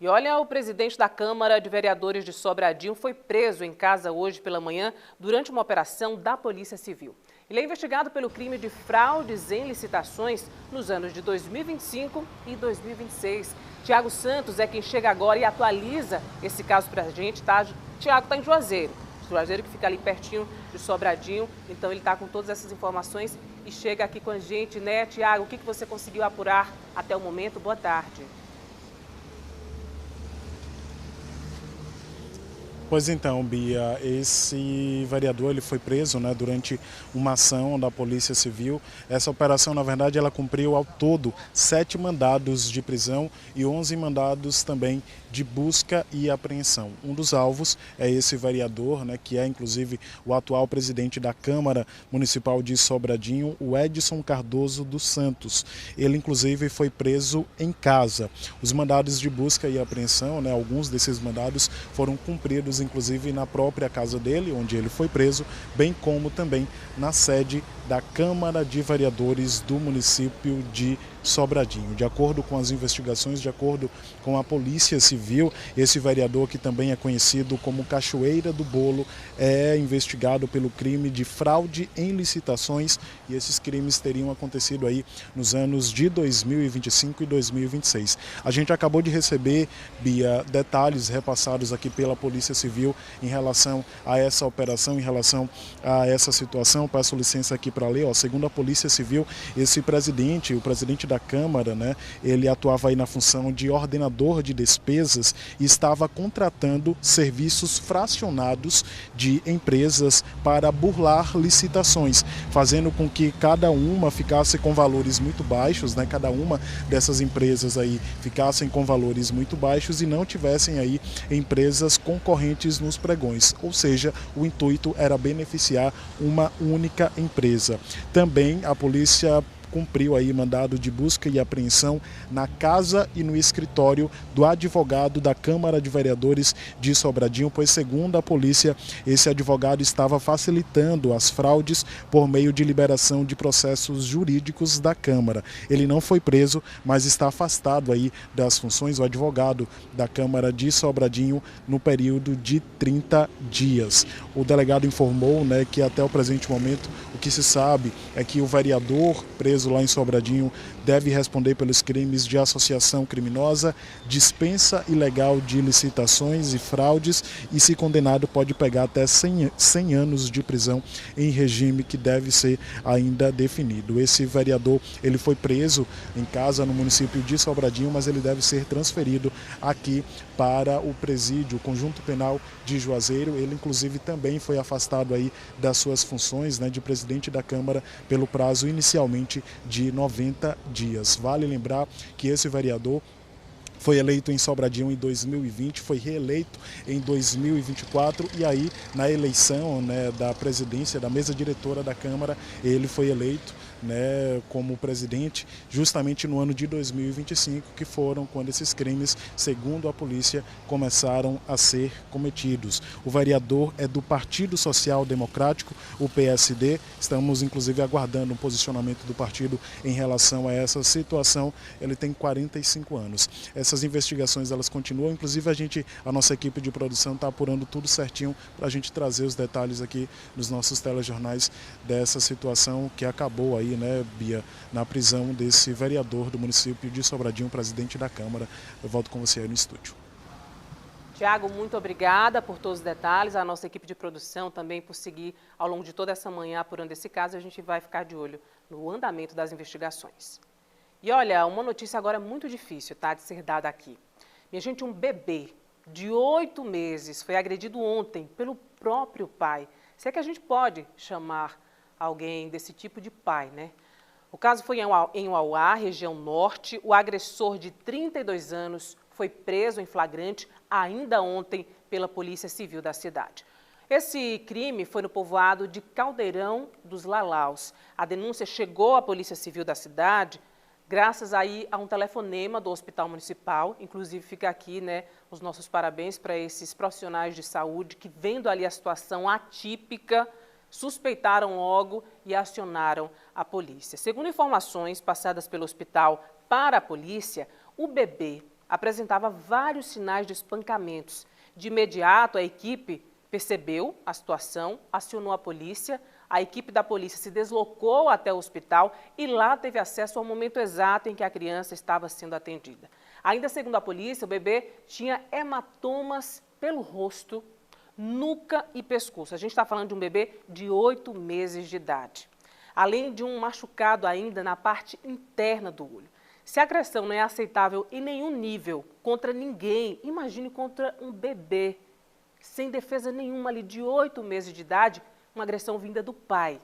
E olha, o presidente da Câmara de Vereadores de Sobradinho foi preso em casa hoje pela manhã durante uma operação da Polícia Civil. Ele é investigado pelo crime de fraudes em licitações nos anos de 2025 e 2026. Tiago Santos é quem chega agora e atualiza esse caso para a gente, tá? Tiago está em Juazeiro. Juazeiro que fica ali pertinho de Sobradinho, então ele está com todas essas informações e chega aqui com a gente, né, Tiago? O que você conseguiu apurar até o momento? Boa tarde. Pois então, Bia, esse vereador ele foi preso, né, durante uma ação da Polícia Civil. Essa operação, na verdade, ela cumpriu ao todo 7 mandados de prisão e 11 mandados também de busca e apreensão. Um dos alvos é esse vereador, né, que é inclusive o atual presidente da Câmara Municipal de Sobradinho, o Edson Cardoso dos Santos. Ele inclusive foi preso em casa. Os mandados de busca e apreensão, né, alguns desses mandados foram cumpridos inclusive na própria casa dele, onde ele foi preso, bem como também na sede da Câmara de Vereadores do município de Sobradinho. De acordo com as investigações, de acordo com a Polícia Civil, esse vereador, que também é conhecido como Cachoeira do Bolo, é investigado pelo crime de fraude em licitações, e esses crimes teriam acontecido aí nos anos de 2025 e 2026. A gente acabou de receber, Bia, detalhes repassados aqui pela Polícia Civil em relação a essa operação, em relação a essa situação. Peço licença aqui para ler. Segundo a Polícia Civil, esse presidente, o presidente da Câmara, né, ele atuava aí na função de ordenador de despesas e estava contratando serviços fracionados de empresas para burlar licitações, fazendo com que cada uma ficasse com valores muito baixos, né, cada uma dessas empresas aí ficassem com valores muito baixos e não tivessem aí empresas concorrentes nos pregões, ou seja, o intuito era beneficiar uma única empresa. Também a polícia cumpriu aí mandado de busca e apreensão na casa e no escritório do advogado da Câmara de Vereadores de Sobradinho, pois segundo a polícia, esse advogado estava facilitando as fraudes por meio de liberação de processos jurídicos da Câmara. Ele não foi preso, mas está afastado aí das funções, o advogado da Câmara de Sobradinho, no período de 30 dias. O delegado informou, né, que até o presente momento o que se sabe é que o vereador preso lá em Sobradinho deve responder pelos crimes de associação criminosa, dispensa ilegal de licitações e fraudes, e se condenado pode pegar até 100 anos de prisão em regime que deve ser ainda definido. Esse vereador ele foi preso em casa no município de Sobradinho, mas ele deve ser transferido aqui para o presídio, o Conjunto Penal de Juazeiro. Ele inclusive também foi afastado aí das suas funções, né, de presidente da Câmara pelo prazo inicialmente de 90 dias. Vale lembrar que esse vereador foi eleito em Sobradinho em 2020, foi reeleito em 2024 e aí na eleição, né, da presidência, da mesa diretora da Câmara, ele foi eleito, né, como presidente justamente no ano de 2025, que foram quando esses crimes, segundo a polícia, começaram a ser cometidos. O vereador é do Partido Social Democrático, o PSD. Estamos inclusive aguardando um posicionamento do partido em relação a essa situação. Ele tem 45 anos. Essas investigações elas continuam, inclusive a nossa equipe de produção está apurando tudo certinho para a gente trazer os detalhes aqui nos nossos telejornais dessa situação que acabou aí, né, Bia, na prisão desse vereador do município de Sobradinho, presidente da Câmara. Eu volto com você aí no estúdio. Tiago, muito obrigada por todos os detalhes, a nossa equipe de produção também por seguir ao longo de toda essa manhã apurando esse caso. A gente vai ficar de olho no andamento das investigações. E olha, uma notícia agora muito difícil, tá, de ser dada aqui. Minha gente, um bebê de 8 meses foi agredido ontem pelo próprio pai. Se é que a gente pode chamar alguém desse tipo de pai, né? O caso foi em Uauá, região norte. O agressor de 32 anos foi preso em flagrante ainda ontem pela Polícia Civil da cidade. Esse crime foi no povoado de Caldeirão dos Lalaus. A denúncia chegou à Polícia Civil da cidade graças aí a um telefonema do Hospital Municipal. Inclusive fica aqui, né, os nossos parabéns para esses profissionais de saúde que, vendo ali a situação atípica, suspeitaram logo e acionaram a polícia. Segundo informações passadas pelo hospital para a polícia, o bebê apresentava vários sinais de espancamentos. De imediato, a equipe percebeu a situação, acionou a polícia. A equipe da polícia se deslocou até o hospital e lá teve acesso ao momento exato em que a criança estava sendo atendida. Ainda segundo a polícia, o bebê tinha hematomas pelo rosto, nuca e pescoço. A gente está falando de um bebê de 8 meses de idade. Além de um machucado ainda na parte interna do olho. Se a agressão não é aceitável em nenhum nível contra ninguém, imagine contra um bebê sem defesa nenhuma ali de 8 meses de idade, uma agressão vinda do pai.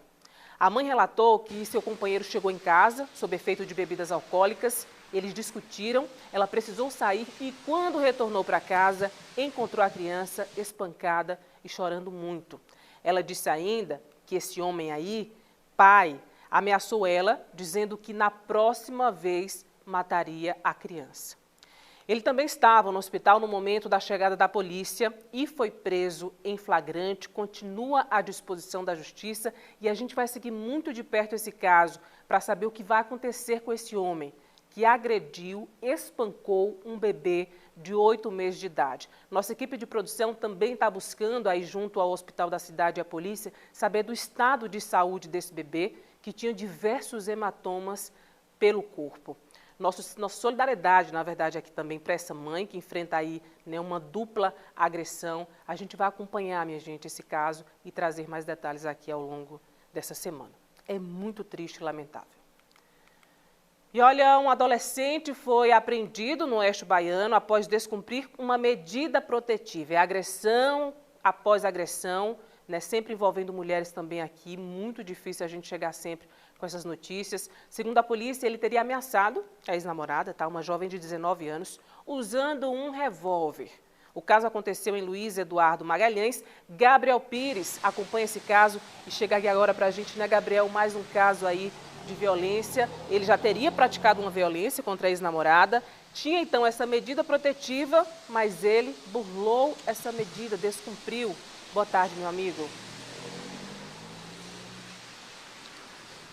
A mãe relatou que seu companheiro chegou em casa sob efeito de bebidas alcoólicas, eles discutiram, ela precisou sair e quando retornou para casa, encontrou a criança espancada e chorando muito. Ela disse ainda que esse homem aí, pai, ameaçou ela, dizendo que na próxima vez mataria a criança. Ele também estava no hospital no momento da chegada da polícia e foi preso em flagrante, continua à disposição da justiça e a gente vai seguir muito de perto esse caso para saber o que vai acontecer com esse homem que agrediu, espancou um bebê de 8 meses de idade. Nossa equipe de produção também está buscando aí junto ao Hospital da Cidade e a polícia saber do estado de saúde desse bebê que tinha diversos hematomas pelo corpo. Nossa solidariedade, na verdade, aqui também para essa mãe que enfrenta aí, né, uma dupla agressão. A gente vai acompanhar, minha gente, esse caso e trazer mais detalhes aqui ao longo dessa semana. É muito triste e lamentável. E olha, um adolescente foi apreendido no oeste baiano após descumprir uma medida protetiva. É agressão após agressão, né, sempre envolvendo mulheres também aqui. Muito difícil a gente chegar sempre com essas notícias. Segundo a polícia, ele teria ameaçado a ex-namorada, tá, uma jovem de 19 anos, usando um revólver. O caso aconteceu em Luiz Eduardo Magalhães. Gabriel Pires acompanha esse caso e chega aqui agora para a gente, né, Gabriel, mais um caso aí de violência. Ele já teria praticado uma violência contra a ex-namorada, tinha então essa medida protetiva, mas ele burlou essa medida, descumpriu. Boa tarde, meu amigo.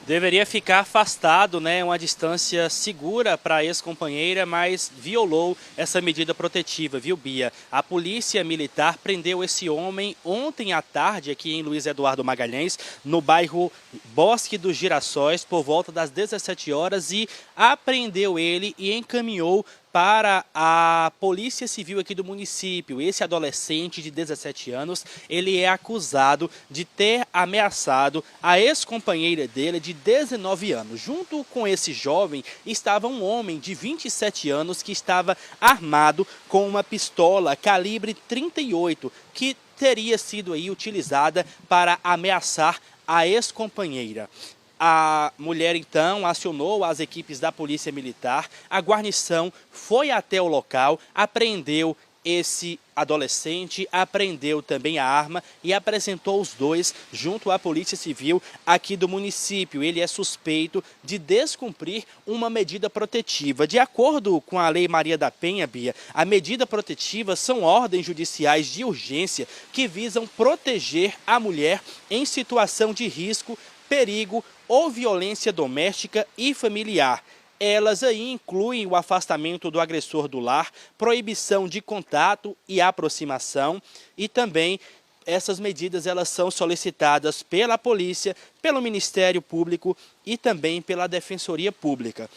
Deveria ficar afastado, né, uma distância segura para a ex-companheira, mas violou essa medida protetiva, viu, Bia? A polícia militar prendeu esse homem ontem à tarde aqui em Luiz Eduardo Magalhães, no bairro Bosque dos Girassóis, por volta das 17 horas e apreendeu ele e encaminhou para a Polícia Civil aqui do município. Esse adolescente de 17 anos, ele é acusado de ter ameaçado a ex-companheira dele de 19 anos. Junto com esse jovem estava um homem de 27 anos que estava armado com uma pistola calibre 38, que teria sido aí utilizada para ameaçar a ex-companheira. A mulher, então, acionou as equipes da Polícia Militar, a guarnição foi até o local, apreendeu esse adolescente, apreendeu também a arma e apresentou os dois junto à Polícia Civil aqui do município. Ele é suspeito de descumprir uma medida protetiva. De acordo com a Lei Maria da Penha, Bia, a medida protetiva são ordens judiciais de urgência que visam proteger a mulher em situação de risco, perigo ou violência doméstica e familiar. Elas aí incluem o afastamento do agressor do lar, proibição de contato e aproximação e também essas medidas elas são solicitadas pela polícia, pelo Ministério Público e também pela Defensoria Pública.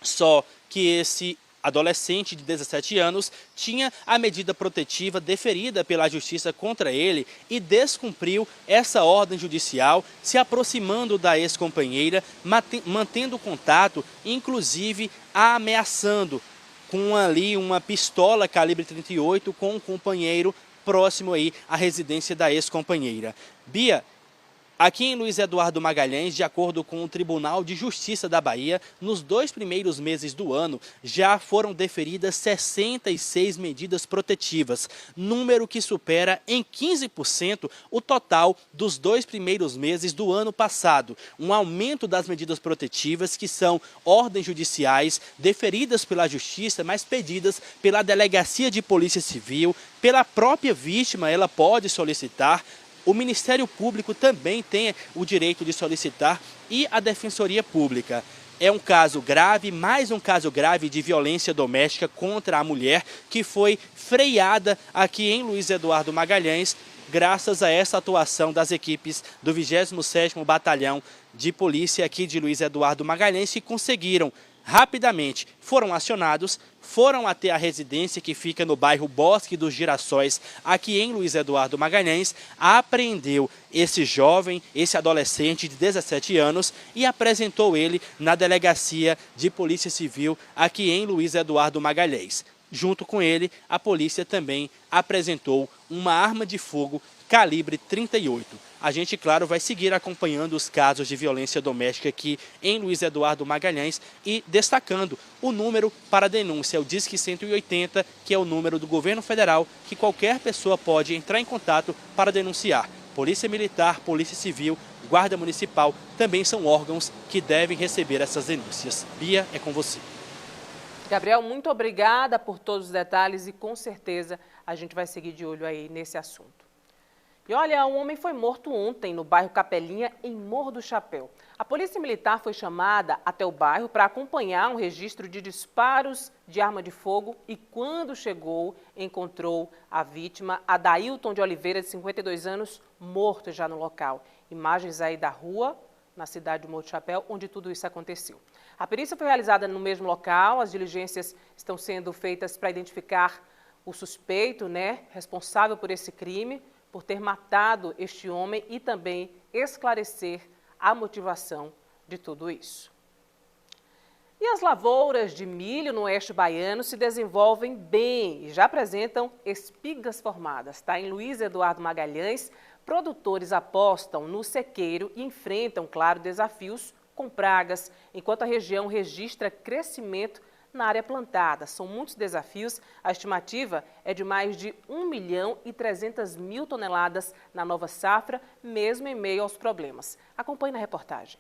Só que esse adolescente de 17 anos tinha a medida protetiva deferida pela Justiça contra ele e descumpriu essa ordem judicial, se aproximando da ex-companheira, mantendo contato, inclusive a ameaçando com ali uma pistola calibre 38 com um companheiro próximo aí à residência da ex-companheira. Bia, aqui em Luiz Eduardo Magalhães, de acordo com o Tribunal de Justiça da Bahia, nos 2 primeiros meses do ano já foram deferidas 66 medidas protetivas, número que supera em 15% o total dos 2 primeiros meses do ano passado. Um aumento das medidas protetivas, que são ordens judiciais deferidas pela Justiça, mas pedidas pela Delegacia de Polícia Civil, pela própria vítima, ela pode solicitar. O Ministério Público também tem o direito de solicitar e a Defensoria Pública. é um caso grave, mais um caso grave de violência doméstica contra a mulher, que foi freada aqui em Luiz Eduardo Magalhães, graças a essa atuação das equipes do 27º Batalhão de Polícia aqui de Luiz Eduardo Magalhães, que conseguiram rapidamente, foram acionados, foram até a residência que fica no bairro Bosque dos Girassóis, aqui em Luiz Eduardo Magalhães, apreendeu esse jovem, esse adolescente de 17 anos e apresentou ele na Delegacia de Polícia Civil aqui em Luiz Eduardo Magalhães. Junto com ele, a polícia também apresentou uma arma de fogo calibre 38. A gente, claro, vai seguir acompanhando os casos de violência doméstica aqui em Luiz Eduardo Magalhães e destacando o número para denúncia, o Disque 180, que é o número do governo federal, que qualquer pessoa pode entrar em contato para denunciar. Polícia Militar, Polícia Civil, Guarda Municipal também são órgãos que devem receber essas denúncias. Bia, é com você. Gabriel, muito obrigada por todos os detalhes e com certeza a gente vai seguir de olho aí nesse assunto. E olha, um homem foi morto ontem no bairro Capelinha, em Morro do Chapéu. A Polícia Militar foi chamada até o bairro para acompanhar um registro de disparos de arma de fogo e quando chegou, encontrou a vítima, Adailton de Oliveira, de 52 anos, morto já no local. Imagens aí da rua, na cidade de Morro do Chapéu, onde tudo isso aconteceu. A perícia foi realizada no mesmo local, as diligências estão sendo feitas para identificar o suspeito, responsável por esse crime, por ter matado este homem e também esclarecer a motivação de tudo isso. E as lavouras de milho no oeste baiano se desenvolvem bem e já apresentam espigas formadas. Tá? Em Luiz Eduardo Magalhães, produtores apostam no sequeiro e enfrentam, claro, desafios com pragas, enquanto a região registra crescimento na área plantada. São muitos desafios, a estimativa é de mais de 1.300.000 toneladas na nova safra, mesmo em meio aos problemas. Acompanhe na reportagem.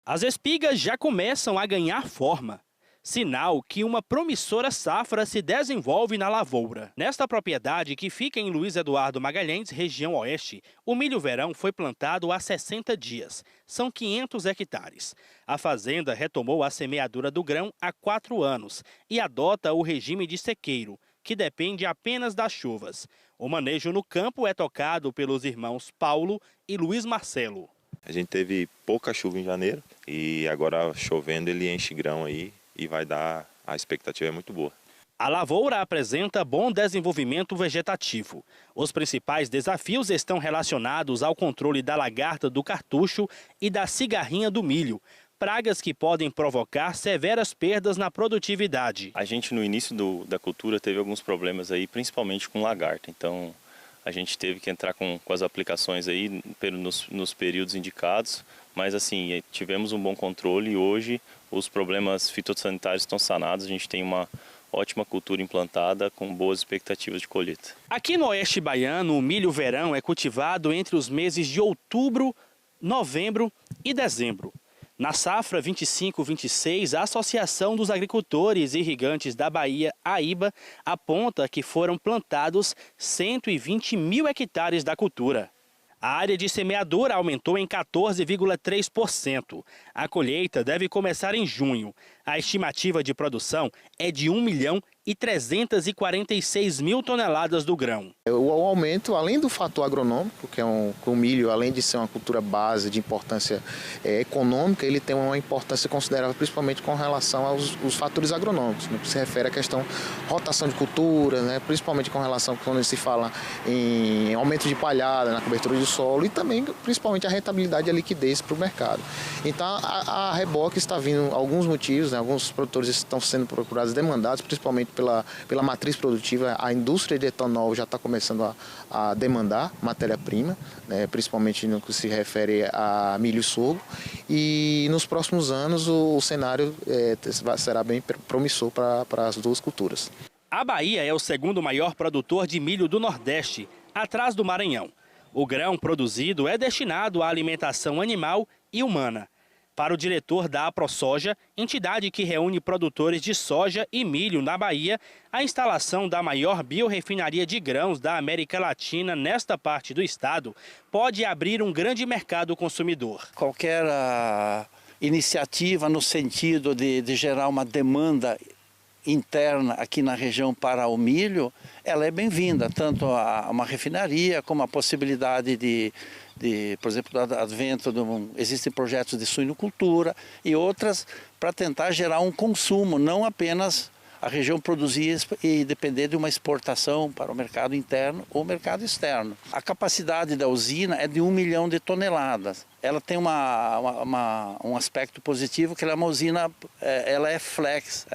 As espigas já começam a ganhar forma, sinal que uma promissora safra se desenvolve na lavoura. Nesta propriedade, que fica em Luiz Eduardo Magalhães, região oeste, o milho verão foi plantado há 60 dias. São 500 hectares. A fazenda retomou a semeadura do grão há 4 anos e adota o regime de sequeiro, que depende apenas das chuvas. O manejo no campo é tocado pelos irmãos Paulo e Luiz Marcelo. A gente teve pouca chuva em janeiro e agora chovendo ele enche grão aí. E vai dar, a expectativa é muito boa. A lavoura apresenta bom desenvolvimento vegetativo. Os principais desafios estão relacionados ao controle da lagarta do cartucho e da cigarrinha do milho, pragas que podem provocar severas perdas na produtividade. A gente no início da cultura teve alguns problemas aí, principalmente com lagarta, então a gente teve que entrar com as aplicações aí nos períodos indicados, mas assim, tivemos um bom controle e hoje os problemas fitossanitários estão sanados, a gente tem uma ótima cultura implantada com boas expectativas de colheita. Aqui no oeste baiano, o milho verão é cultivado entre os meses de outubro, novembro e dezembro. Na safra 25-26, a Associação dos Agricultores Irrigantes da Bahia, AIBA, aponta que foram plantados 120.000 hectares da cultura. A área de semeadura aumentou em 14,3%. A colheita deve começar em junho. A estimativa de produção é de 1.346.000 toneladas do grão. O aumento, além do fator agronômico, que o milho, além de ser uma cultura base de importância econômica, ele tem uma importância considerável, principalmente com relação aos fatores agronômicos, que se refere à questão rotação de cultura, principalmente com relação quando se fala em aumento de palhada, na cobertura do solo e também, principalmente, a rentabilidade e a liquidez para o mercado. Então, a reboque está vindo alguns motivos, alguns produtores estão sendo procurados, demandados, principalmente pela matriz produtiva. A indústria de etanol já está começando a demandar matéria-prima, principalmente no que se refere a milho e sorgo. E nos próximos anos o cenário será bem promissor para as duas culturas. A Bahia é o segundo maior produtor de milho do Nordeste, atrás do Maranhão. O grão produzido é destinado à alimentação animal e humana. Para o diretor da AproSoja, entidade que reúne produtores de soja e milho na Bahia, a instalação da maior biorrefinaria de grãos da América Latina nesta parte do estado pode abrir um grande mercado consumidor. Qualquer iniciativa no sentido de gerar uma demanda interna aqui na região para o milho, ela é bem-vinda, tanto a uma refinaria como a possibilidade por exemplo, do advento existem projetos de suinocultura e outras para tentar gerar um consumo, não apenas a região produzir e depender de uma exportação para o mercado interno ou mercado externo. A capacidade da usina é de 1 milhão de toneladas. Ela tem um aspecto positivo, que ela é uma usina, ela é flex,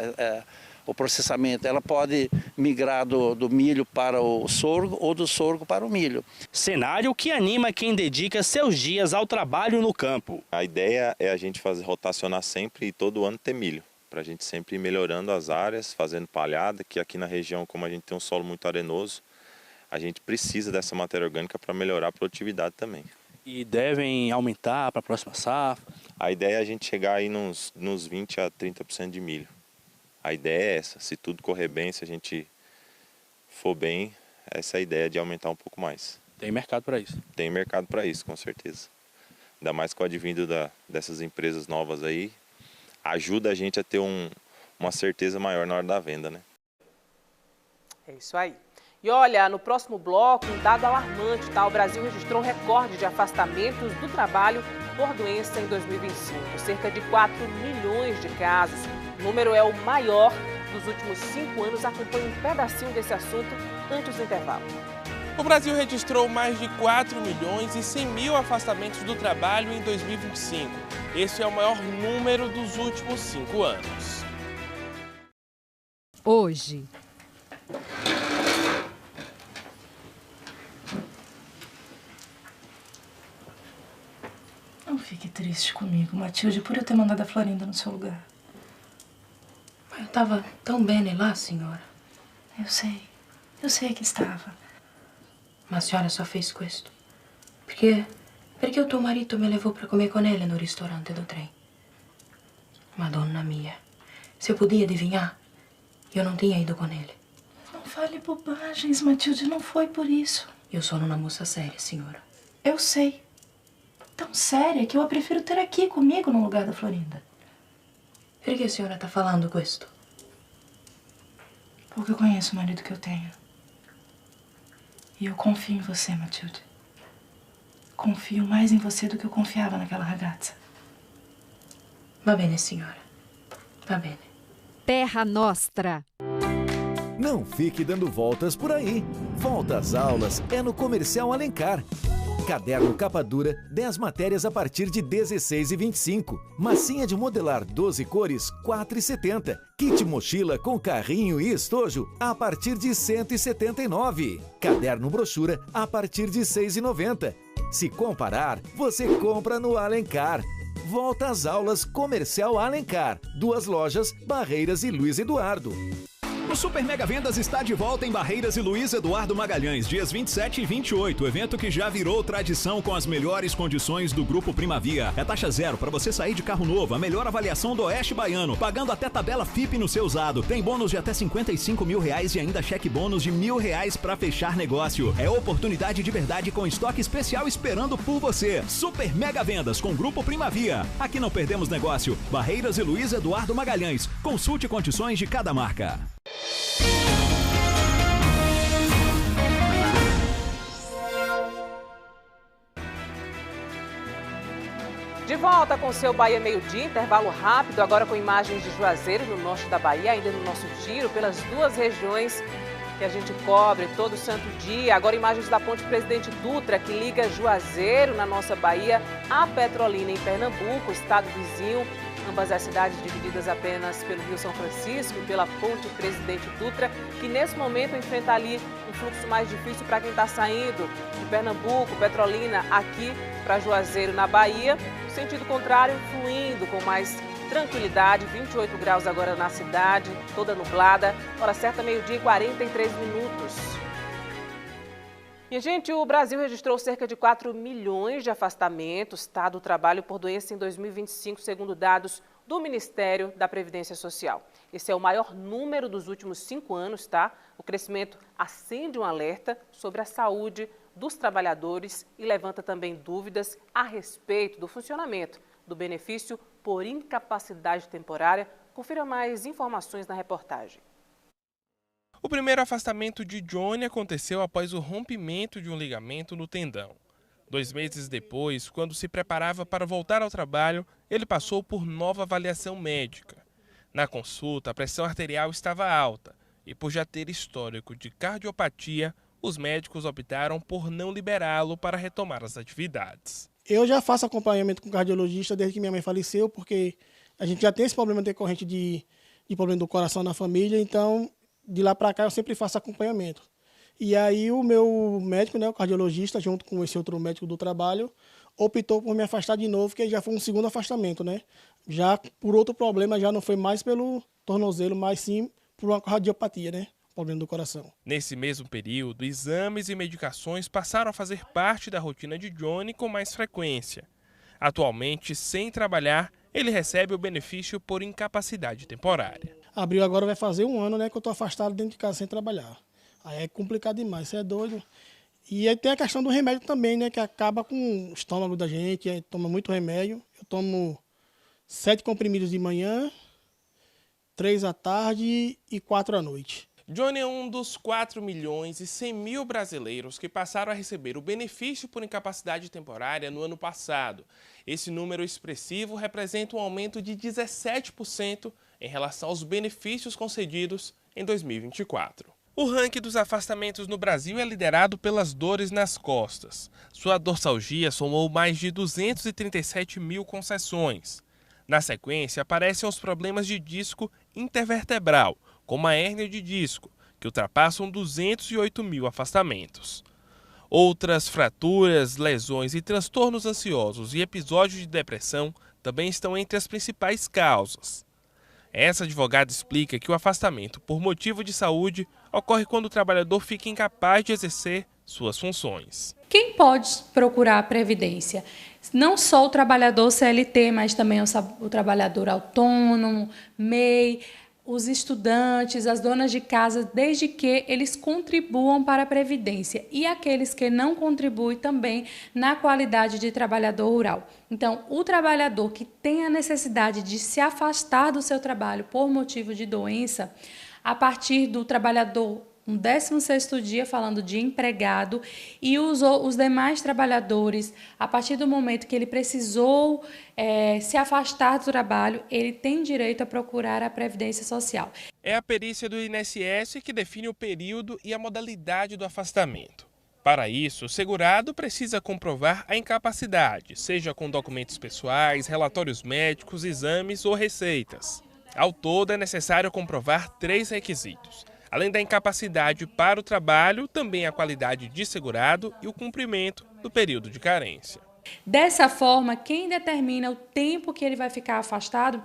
o processamento. Ela pode migrar do milho para o sorgo ou do sorgo para o milho. Cenário que anima quem dedica seus dias ao trabalho no campo. A ideia é a gente rotacionar sempre e todo ano ter milho, para a gente sempre ir melhorando as áreas, fazendo palhada, que aqui na região, como a gente tem um solo muito arenoso, a gente precisa dessa matéria orgânica para melhorar a produtividade também. E devem aumentar para a próxima safra? A ideia é a gente chegar aí nos 20% a 30% de milho. A ideia é essa, se tudo correr bem, se a gente for bem, essa é a ideia de aumentar um pouco mais. Tem mercado para isso? Tem mercado para isso, com certeza. Ainda mais com o advindo dessas empresas novas aí, ajuda a gente a ter uma certeza maior na hora da venda, né? É isso aí. E olha, no próximo bloco, um dado alarmante, tá? O Brasil registrou um recorde de afastamentos do trabalho por doença em 2025. Cerca de 4 milhões de casos. O número é o maior dos últimos 5 anos. Acompanhe um pedacinho desse assunto antes do intervalo. O Brasil registrou mais de 4 milhões e 100 mil afastamentos do trabalho em 2025. Esse é o maior número dos últimos 5 anos. Hoje. Não fique triste comigo, Matilde, por eu ter mandado a Florinda no seu lugar. Mas eu estava tão bem lá, senhora. Eu sei que estava. Mas a senhora só fez questo. Perché o tuo marito me levou para comer com ele no restaurante do trem. Madonna mia, se eu podia adivinhar, eu não tinha ido com ele. Não fale bobagens, Matilde, não foi por isso. Eu sou uma moça séria, senhora. Eu sei. Tão séria que eu a prefiro ter aqui comigo no lugar da Florinda. Por que a senhora está falando questo? Porque eu conheço o marido que eu tenho. E eu confio em você, Matilde. Confio mais em você do que eu confiava naquela ragazza. Va bene, senhora. Va bene. Terra Nostra. Não fique dando voltas por aí. Volta às aulas é no Comercial Alencar. Caderno capa dura, 10 matérias a partir de R$ 16,25. Massinha de modelar 12 cores, R$ 4,70. Kit mochila com carrinho e estojo a partir de R$ 179. Caderno brochura a partir de R$ 6,90. Se comparar, você compra no Alencar. Volta às aulas Comercial Alencar. 2 lojas, Barreiras e Luiz Eduardo. O Super Mega Vendas está de volta em Barreiras e Luiz Eduardo Magalhães, dias 27 e 28, evento que já virou tradição com as melhores condições do Grupo Primavia. É taxa zero para você sair de carro novo, a melhor avaliação do Oeste Baiano, pagando até tabela FIP no seu usado. Tem bônus de até R$55 mil e ainda cheque bônus de R$1.000 para fechar negócio. É oportunidade de verdade com estoque especial esperando por você. Super Mega Vendas com Grupo Primavia. Aqui não perdemos negócio. Barreiras e Luiz Eduardo Magalhães. Consulte condições de cada marca. De volta com o seu Bahia Meio-Dia, intervalo rápido, agora com imagens de Juazeiro, no norte da Bahia, ainda no nosso giro, pelas 2 regiões que a gente cobre todo santo dia. Agora imagens da ponte Presidente Dutra, que liga Juazeiro, na nossa Bahia, a Petrolina, em Pernambuco, estado vizinho. Ambas as cidades divididas apenas pelo Rio São Francisco e pela ponte Presidente Dutra, que nesse momento enfrenta ali um fluxo mais difícil para quem está saindo de Pernambuco, Petrolina, aqui para Juazeiro, na Bahia. No sentido contrário, fluindo com mais tranquilidade, 28 graus agora na cidade, toda nublada. Hora certa, meio-dia e 43 minutos. E, gente, o Brasil registrou cerca de 4 milhões de afastamentos, tá, do trabalho por doença em 2025, segundo dados do Ministério da Previdência Social. Esse é o maior número dos últimos 5 anos, tá? O crescimento acende um alerta sobre a saúde dos trabalhadores e levanta também dúvidas a respeito do funcionamento do benefício por incapacidade temporária. Confira mais informações na reportagem. O primeiro afastamento de Johnny aconteceu após o rompimento de um ligamento no tendão. 2 meses depois, quando se preparava para voltar ao trabalho, ele passou por nova avaliação médica. Na consulta, a pressão arterial estava alta e, por já ter histórico de cardiopatia, os médicos optaram por não liberá-lo para retomar as atividades. Eu já faço acompanhamento com cardiologista desde que minha mãe faleceu, porque a gente já tem esse problema decorrente de problema do coração na família, então de lá para cá eu sempre faço acompanhamento. E aí o meu médico, né, o cardiologista, junto com esse outro médico do trabalho, optou por me afastar de novo, que já foi um segundo afastamento, né? Já por outro problema, já não foi mais pelo tornozelo, mas sim por uma cardiopatia, né? Problema do coração. Nesse mesmo período, exames e medicações passaram a fazer parte da rotina de Johnny com mais frequência. Atualmente, sem trabalhar, ele recebe o benefício por incapacidade temporária. Abril agora vai fazer 1 ano, né, que eu estou afastado dentro de casa sem trabalhar. Aí é complicado demais, você é doido. E aí tem a questão do remédio também, né, que acaba com o estômago da gente, aí toma muito remédio. Eu tomo 7 comprimidos de manhã, 3 à tarde e 4 à noite. Johnny é um dos 4.100.000 brasileiros que passaram a receber o benefício por incapacidade temporária no ano passado. Esse número expressivo representa um aumento de 17% em relação aos benefícios concedidos em 2024. O ranking dos afastamentos no Brasil é liderado pelas dores nas costas. Sua dorsalgia somou mais de 237 mil concessões. Na sequência, aparecem os problemas de disco intervertebral, como a hérnia de disco, que ultrapassam 208 mil afastamentos. Outras fraturas, lesões e transtornos ansiosos e episódios de depressão também estão entre as principais causas. Essa advogada explica que o afastamento por motivo de saúde ocorre quando o trabalhador fica incapaz de exercer suas funções. Quem pode procurar a Previdência? Não só o trabalhador CLT, mas também o trabalhador autônomo, MEI, os estudantes, as donas de casa, desde que eles contribuam para a Previdência. E aqueles que não contribuem também na qualidade de trabalhador rural. Então, o trabalhador que tem a necessidade de se afastar do seu trabalho por motivo de doença, a partir do trabalhador no 16º dia, falando de empregado, e os demais trabalhadores, a partir do momento que ele precisou se afastar do trabalho, ele tem direito a procurar a Previdência Social. É a perícia do INSS que define o período e a modalidade do afastamento. Para isso, o segurado precisa comprovar a incapacidade, seja com documentos pessoais, relatórios médicos, exames ou receitas. Ao todo, é necessário comprovar 3 requisitos. Além da incapacidade para o trabalho, também a qualidade de segurado e o cumprimento do período de carência. Dessa forma, quem determina o tempo que ele vai ficar afastado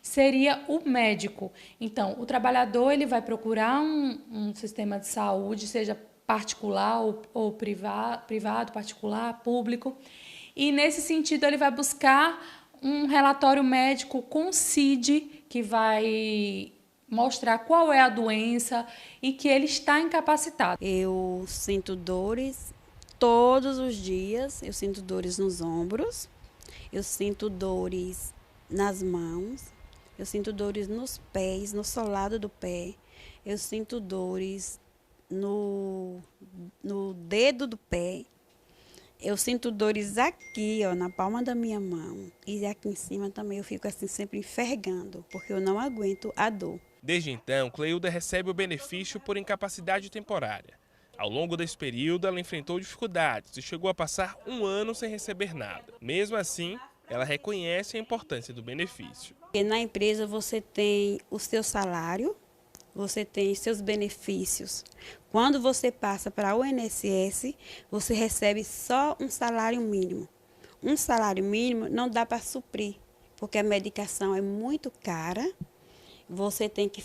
seria o médico. Então, o trabalhador ele vai procurar um sistema de saúde, seja particular ou privado, particular, público, e nesse sentido ele vai buscar um relatório médico com CID que vai mostrar qual é a doença e que ele está incapacitado. Eu sinto dores todos os dias, eu sinto dores nos ombros, eu sinto dores nas mãos, eu sinto dores nos pés, no solado do pé, eu sinto dores no dedo do pé, eu sinto dores aqui, ó, na palma da minha mão, e aqui em cima também eu fico assim sempre enfergando, porque eu não aguento a dor. Desde então, Cleilda recebe o benefício por incapacidade temporária. Ao longo desse período, ela enfrentou dificuldades e chegou a passar 1 ano sem receber nada. Mesmo assim, ela reconhece a importância do benefício. Porque na empresa você tem o seu salário, você tem seus benefícios. Quando você passa para o INSS, você recebe só um salário mínimo. Um salário mínimo não dá para suprir, porque a medicação é muito cara. Você tem que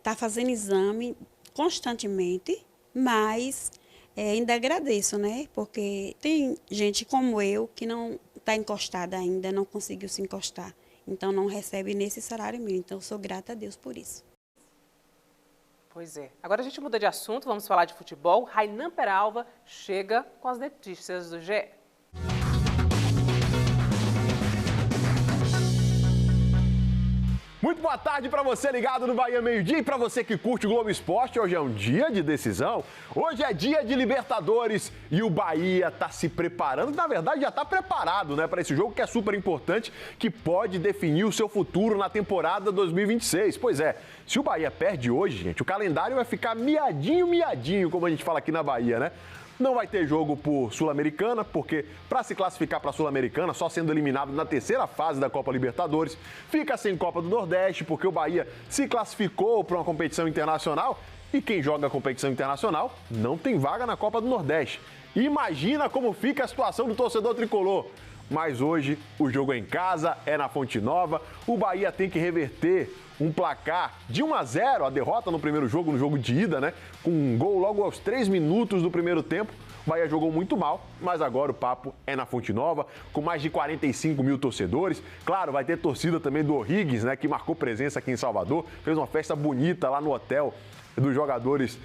tá fazendo exame constantemente, mas ainda agradeço, né? Porque tem gente como eu que não está encostada ainda, não conseguiu se encostar. Então não recebe nesse salário mínimo. Então eu sou grata a Deus por isso. Pois é. Agora a gente muda de assunto, vamos falar de futebol. Rainan Peralva chega com as notícias do GE. Muito boa tarde para você ligado no Bahia Meio Dia e para você que curte o Globo Esporte. Hoje é um dia de decisão, hoje é dia de Libertadores e o Bahia está se preparando, na verdade já está preparado, né, para esse jogo que é super importante, que pode definir o seu futuro na temporada 2026. Pois é, se o Bahia perde hoje, gente, o calendário vai ficar miadinho, como a gente fala aqui na Bahia, né? Não vai ter jogo por Sul-Americana, porque para se classificar para a Sul-Americana, só sendo eliminado na terceira fase da Copa Libertadores, fica sem Copa do Nordeste, porque o Bahia se classificou para uma competição internacional e quem joga a competição internacional não tem vaga na Copa do Nordeste. Imagina como fica a situação do torcedor tricolor. Mas hoje o jogo é em casa, é na Fonte Nova, o Bahia tem que reverter um placar de 1-0, a derrota no primeiro jogo, no jogo de ida, né? Com um gol logo aos 3 minutos do primeiro tempo. O Bahia jogou muito mal, mas agora o papo é na Fonte Nova, com mais de 45 mil torcedores. Claro, vai ter torcida também do O'Higgins, né? Que marcou presença aqui em Salvador, fez uma festa bonita lá no hotel dos jogadores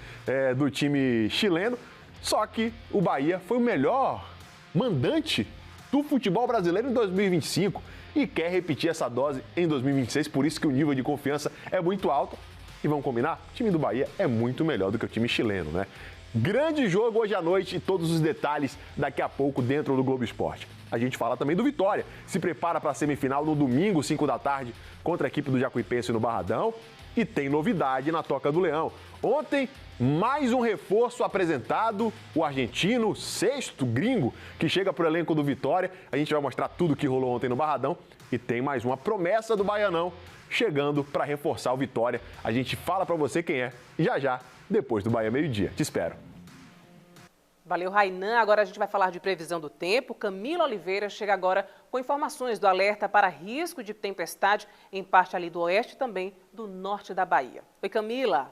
do time chileno. Só que o Bahia foi o melhor mandante do futebol brasileiro em 2025 e quer repetir essa dose em 2026, por isso que o nível de confiança é muito alto. E vamos combinar? O time do Bahia é muito melhor do que o time chileno, né? Grande jogo hoje à noite e todos os detalhes daqui a pouco dentro do Globo Esporte. A gente fala também do Vitória, se prepara para a semifinal no domingo, 5 da tarde, contra a equipe do Jacuipense no Barradão. E tem novidade na Toca do Leão. Ontem, mais um reforço apresentado, o argentino, sexto gringo, que chega para o elenco do Vitória. A gente vai mostrar tudo que rolou ontem no Barradão. E tem mais uma promessa do Baianão chegando para reforçar o Vitória. A gente fala para você quem é já, depois do Bahia Meio Dia. Te espero. Valeu, Rainan. Agora a gente vai falar de previsão do tempo. Camila Oliveira chega agora com informações do alerta para risco de tempestade em parte ali do oeste e também do norte da Bahia. Oi, Camila.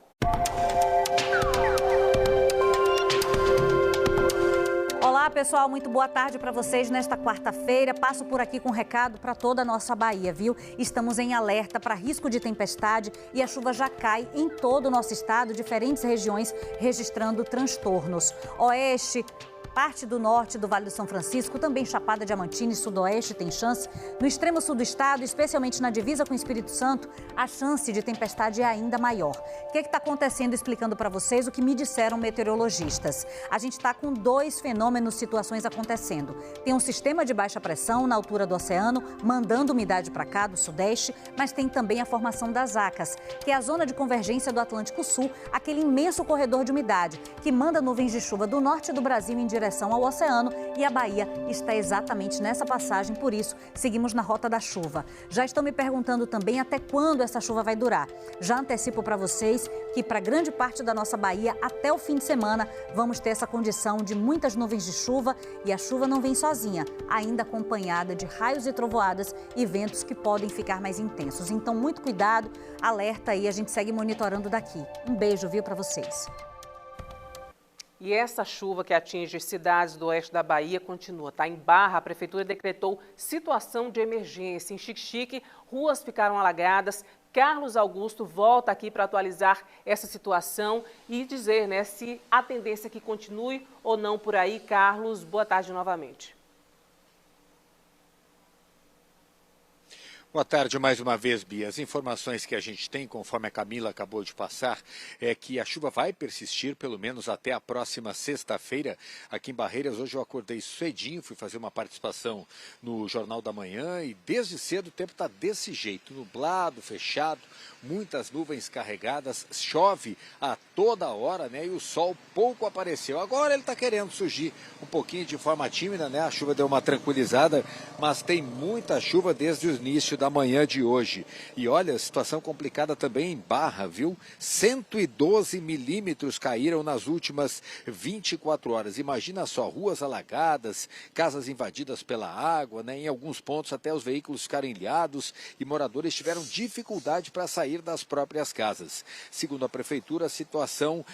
Olá, pessoal, muito boa tarde para vocês nesta quarta-feira. Passo por aqui com um recado para toda a nossa Bahia, viu? Estamos em alerta para risco de tempestade e a chuva já cai em todo o nosso estado, diferentes regiões registrando transtornos. Oeste, parte do norte do Vale do São Francisco, também Chapada Diamantina e Sudoeste tem chance. No extremo sul do estado, especialmente na divisa com o Espírito Santo, a chance de tempestade é ainda maior. O que está acontecendo? Explicando para vocês o que me disseram meteorologistas. A gente está com 2 fenômenos, situações acontecendo. Tem um sistema de baixa pressão na altura do oceano, mandando umidade para cá, do sudeste, mas tem também a formação das ACAS, que é a zona de convergência do Atlântico Sul, aquele imenso corredor de umidade que manda nuvens de chuva do norte do Brasil em direção ao oceano, e a Bahia está exatamente nessa passagem, por isso seguimos na rota da chuva. Já estão me perguntando também até quando essa chuva vai durar. Já antecipo para vocês que para grande parte da nossa Bahia, até o fim de semana, vamos ter essa condição de muitas nuvens de chuva, e a chuva não vem sozinha, ainda acompanhada de raios e trovoadas e ventos que podem ficar mais intensos. Então, muito cuidado, alerta aí, a gente segue monitorando daqui. Um beijo, viu, para vocês. E essa chuva que atinge cidades do oeste da Bahia continua, tá? Em Barra, a prefeitura decretou situação de emergência. Em Xique-Xique, ruas ficaram alagadas. Carlos Augusto volta aqui para atualizar essa situação e dizer, né, se a tendência é que continue ou não por aí. Carlos, boa tarde novamente. Boa tarde mais uma vez, Bia. As informações que a gente tem, conforme a Camila acabou de passar, é que a chuva vai persistir pelo menos até a próxima sexta-feira. Aqui em Barreiras, hoje eu acordei cedinho, fui fazer uma participação no Jornal da Manhã e desde cedo o tempo está desse jeito, nublado, fechado, muitas nuvens carregadas, chove a toda hora, né? E o sol pouco apareceu. Agora ele está querendo surgir um pouquinho de forma tímida, né? A chuva deu uma tranquilizada, mas tem muita chuva desde o início da manhã de hoje. E olha, situação complicada também em Barra, viu? 112 milímetros caíram nas últimas 24 horas. Imagina só, ruas alagadas, casas invadidas pela água, né? Em alguns pontos até os veículos ficaram ilhados e moradores tiveram dificuldade para sair das próprias casas. Segundo a prefeitura, a situação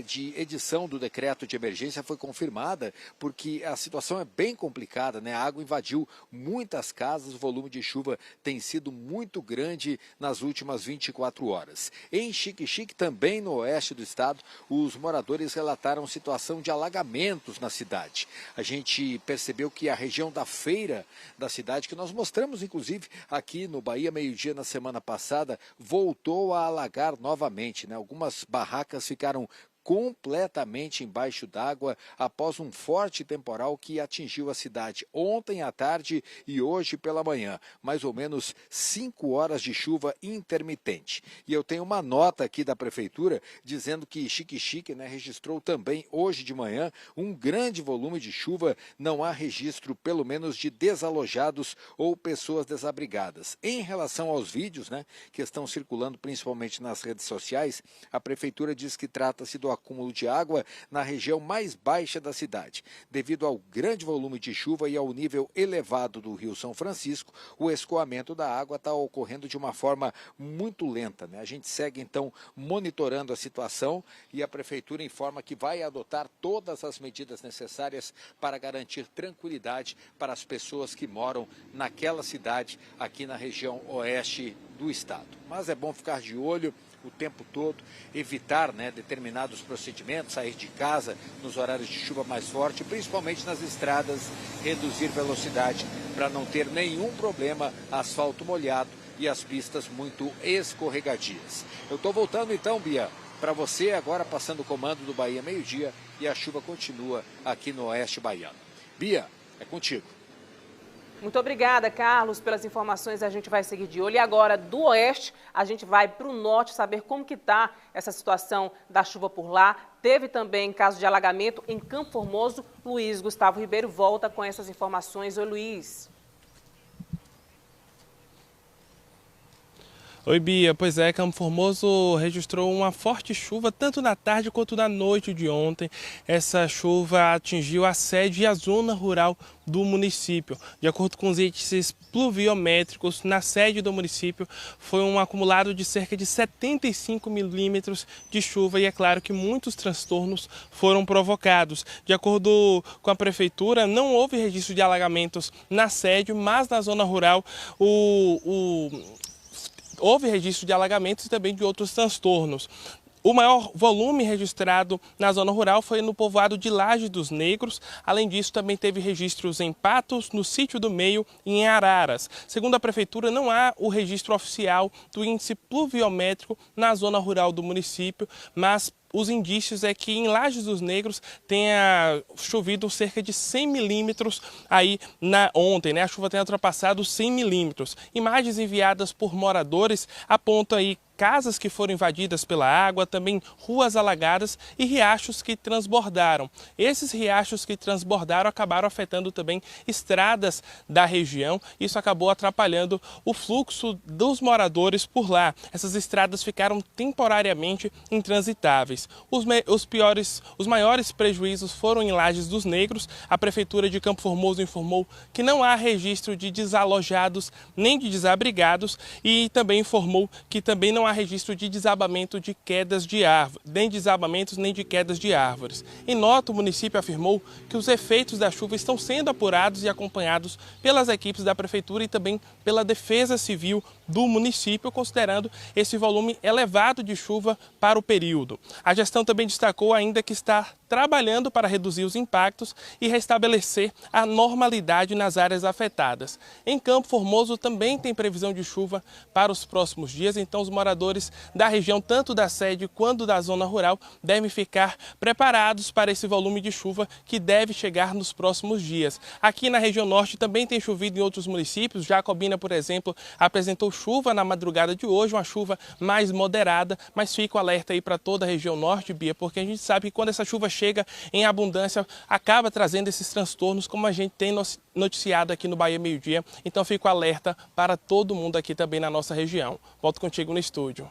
de edição do decreto de emergência foi confirmada porque a situação é bem complicada, né? A água invadiu muitas casas, o volume de chuva tem sido muito grande nas últimas 24 horas. Em Xique-Xique, também no oeste do estado, os moradores relataram situação de alagamentos na cidade. A gente percebeu que a região da feira da cidade, que nós mostramos inclusive aqui no Bahia Meio-Dia na semana passada, voltou a alagar novamente, né? Algumas barracas ficaram completamente embaixo d'água após um forte temporal que atingiu a cidade ontem à tarde e hoje pela manhã. Mais ou menos 5 horas de chuva intermitente. E eu tenho uma nota aqui da prefeitura dizendo que Xique-Xique, né, registrou também hoje de manhã um grande volume de chuva. Não há registro, pelo menos, de desalojados ou pessoas desabrigadas. Em relação aos vídeos, né, que estão circulando principalmente nas redes sociais, a prefeitura diz que trata-se do acúmulo de água na região mais baixa da cidade. Devido ao grande volume de chuva e ao nível elevado do Rio São Francisco, o escoamento da água está ocorrendo de uma forma muito lenta, né? A gente segue, então, monitorando a situação e a prefeitura informa que vai adotar todas as medidas necessárias para garantir tranquilidade para as pessoas que moram naquela cidade aqui na região oeste do estado. Mas é bom ficar de olho o tempo todo, evitar, né, determinados procedimentos, sair de casa nos horários de chuva mais forte, principalmente nas estradas, reduzir velocidade para não ter nenhum problema, asfalto molhado e as pistas muito escorregadias. Eu estou voltando então, Bia, para você agora passando o comando do Bahia Meio-Dia e a chuva continua aqui no oeste baiano. Bia, é contigo. Muito obrigada, Carlos, pelas informações. A gente vai seguir de olho. E agora, do oeste, a gente vai para o norte saber como que está essa situação da chuva por lá. Teve também caso de alagamento em Campo Formoso. Luiz Gustavo Ribeiro volta com essas informações. Oi, Luiz. Oi, Bia. Pois é, Campo Formoso registrou uma forte chuva tanto na tarde quanto na noite de ontem. Essa chuva atingiu a sede e a zona rural do município. De acordo com os índices pluviométricos, na sede do município foi um acumulado de cerca de 75 milímetros de chuva e é claro que muitos transtornos foram provocados. De acordo com a prefeitura, não houve registro de alagamentos na sede, mas na zona rural houve registro de alagamentos e também de outros transtornos. O maior volume registrado na zona rural foi no povoado de Laje dos Negros. Além disso, também teve registros em Patos, no Sítio do Meio e em Araras. Segundo a prefeitura, não há o registro oficial do índice pluviométrico na zona rural do município, mas os indícios é que em Lajes dos Negros tenha chovido cerca de 100 milímetros aí ontem, né? A chuva tenha ultrapassado 100 milímetros. Imagens enviadas por moradores apontam aí casas que foram invadidas pela água, também ruas alagadas e riachos que transbordaram. Esses riachos que transbordaram acabaram afetando também estradas da região. Isso acabou atrapalhando o fluxo dos moradores por lá. Essas estradas ficaram temporariamente intransitáveis. Os maiores prejuízos foram em Lajes dos Negros. A Prefeitura de Campo Formoso informou que não há registro de desalojados nem de desabrigados e também informou que também não há registro de desabamento de quedas de árvores, nem desabamentos nem de quedas de árvores. Em nota, o município afirmou que os efeitos da chuva estão sendo apurados e acompanhados pelas equipes da Prefeitura e também pela Defesa Civil do município, considerando esse volume elevado de chuva para o período. A gestão também destacou ainda que está trabalhando para reduzir os impactos e restabelecer a normalidade nas áreas afetadas. Em Campo Formoso também tem previsão de chuva para os próximos dias, então os moradores da região, tanto da sede quanto da zona rural, devem ficar preparados para esse volume de chuva que deve chegar nos próximos dias. Aqui na região norte também tem chovido em outros municípios. Jacobina, por exemplo, apresentou chuva na madrugada de hoje, uma chuva mais moderada, mas fica o alerta aí para toda a região norte, Bia, porque a gente sabe que quando essa chuva chega em abundância, acaba trazendo esses transtornos, como a gente tem noticiado aqui no Bahia Meio-Dia. Então fica o alerta para todo mundo aqui também na nossa região. Volto contigo no estúdio.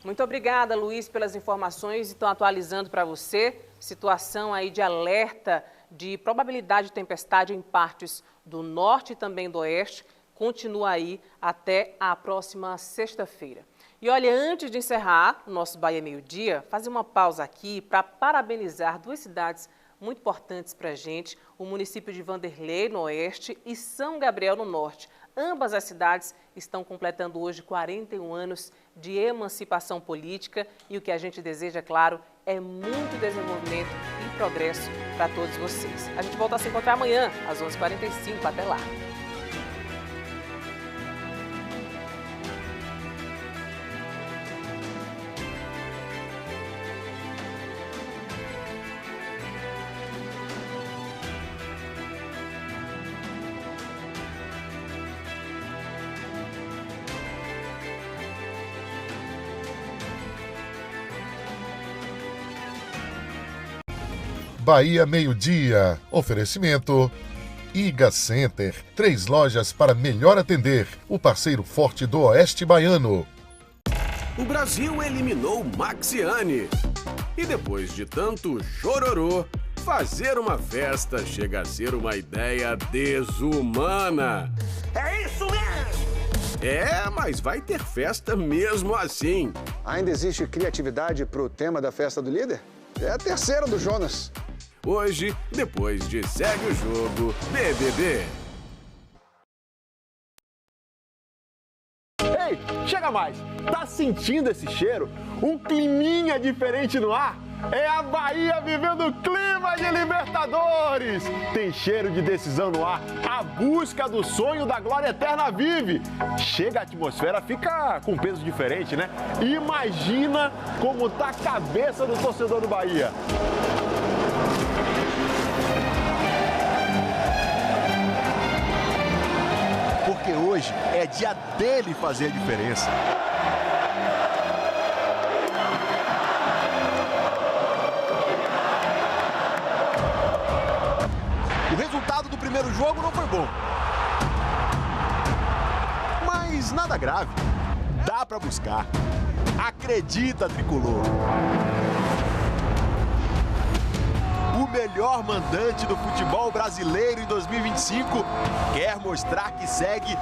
Muito obrigada, Luiz, pelas informações. Estão atualizando para você situação aí de alerta de probabilidade de tempestade em partes do norte e também do oeste. Continua aí até a próxima sexta-feira. E olha, antes de encerrar o nosso Bahia Meio-Dia, fazer uma pausa aqui para parabenizar duas cidades muito importantes para a gente, o município de Vanderlei, no oeste, e São Gabriel, no norte. Ambas as cidades estão completando hoje 41 anos de emancipação política e o que a gente deseja, é claro, é muito desenvolvimento e progresso para todos vocês. A gente volta a se encontrar amanhã, às 11h45. Até lá. Bahia Meio-Dia. Oferecimento Iga Center. 3 lojas para melhor atender. O parceiro forte do Oeste Baiano. O Brasil eliminou Maxiane. E depois de tanto chororô, fazer uma festa chega a ser uma ideia desumana. É isso mesmo! É, mas vai ter festa mesmo assim. Ainda existe criatividade pro tema da festa do líder? É a terceira do Jonas. Hoje, depois de Segue o Jogo, BBB. Ei, chega mais! Tá sentindo esse cheiro? Um climinha diferente no ar? É a Bahia vivendo o clima de Libertadores! Tem cheiro de decisão no ar. A busca do sonho da glória eterna vive. Chega, a atmosfera fica com peso diferente, né? Imagina como tá a cabeça do torcedor do Bahia. Porque hoje é dia dele fazer a diferença. O resultado do primeiro jogo não foi bom. Mas nada grave. Dá pra buscar. Acredita, tricolor. O melhor mandante do futebol brasileiro em 2025 quer mostrar que segue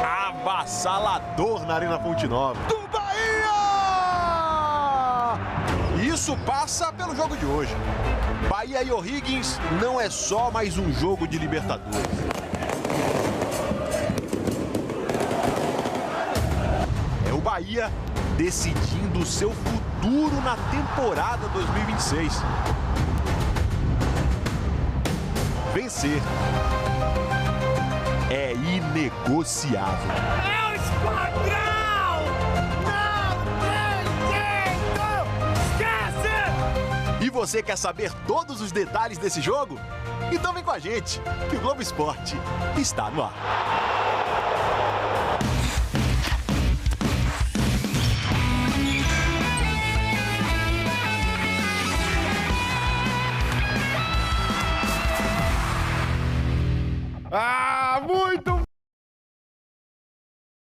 avassalador na Arena Fonte Nova. Do Bahia! Isso passa pelo jogo de hoje. Bahia e O'Higgins não é só mais um jogo de Libertadores. É o Bahia decidindo o seu futuro na temporada 2026. Vencer é inegociável. É o esquadrão! Não tem jeito! Esquece! E você quer saber todos os detalhes desse jogo? Então vem com a gente, que o Globo Esporte está no ar.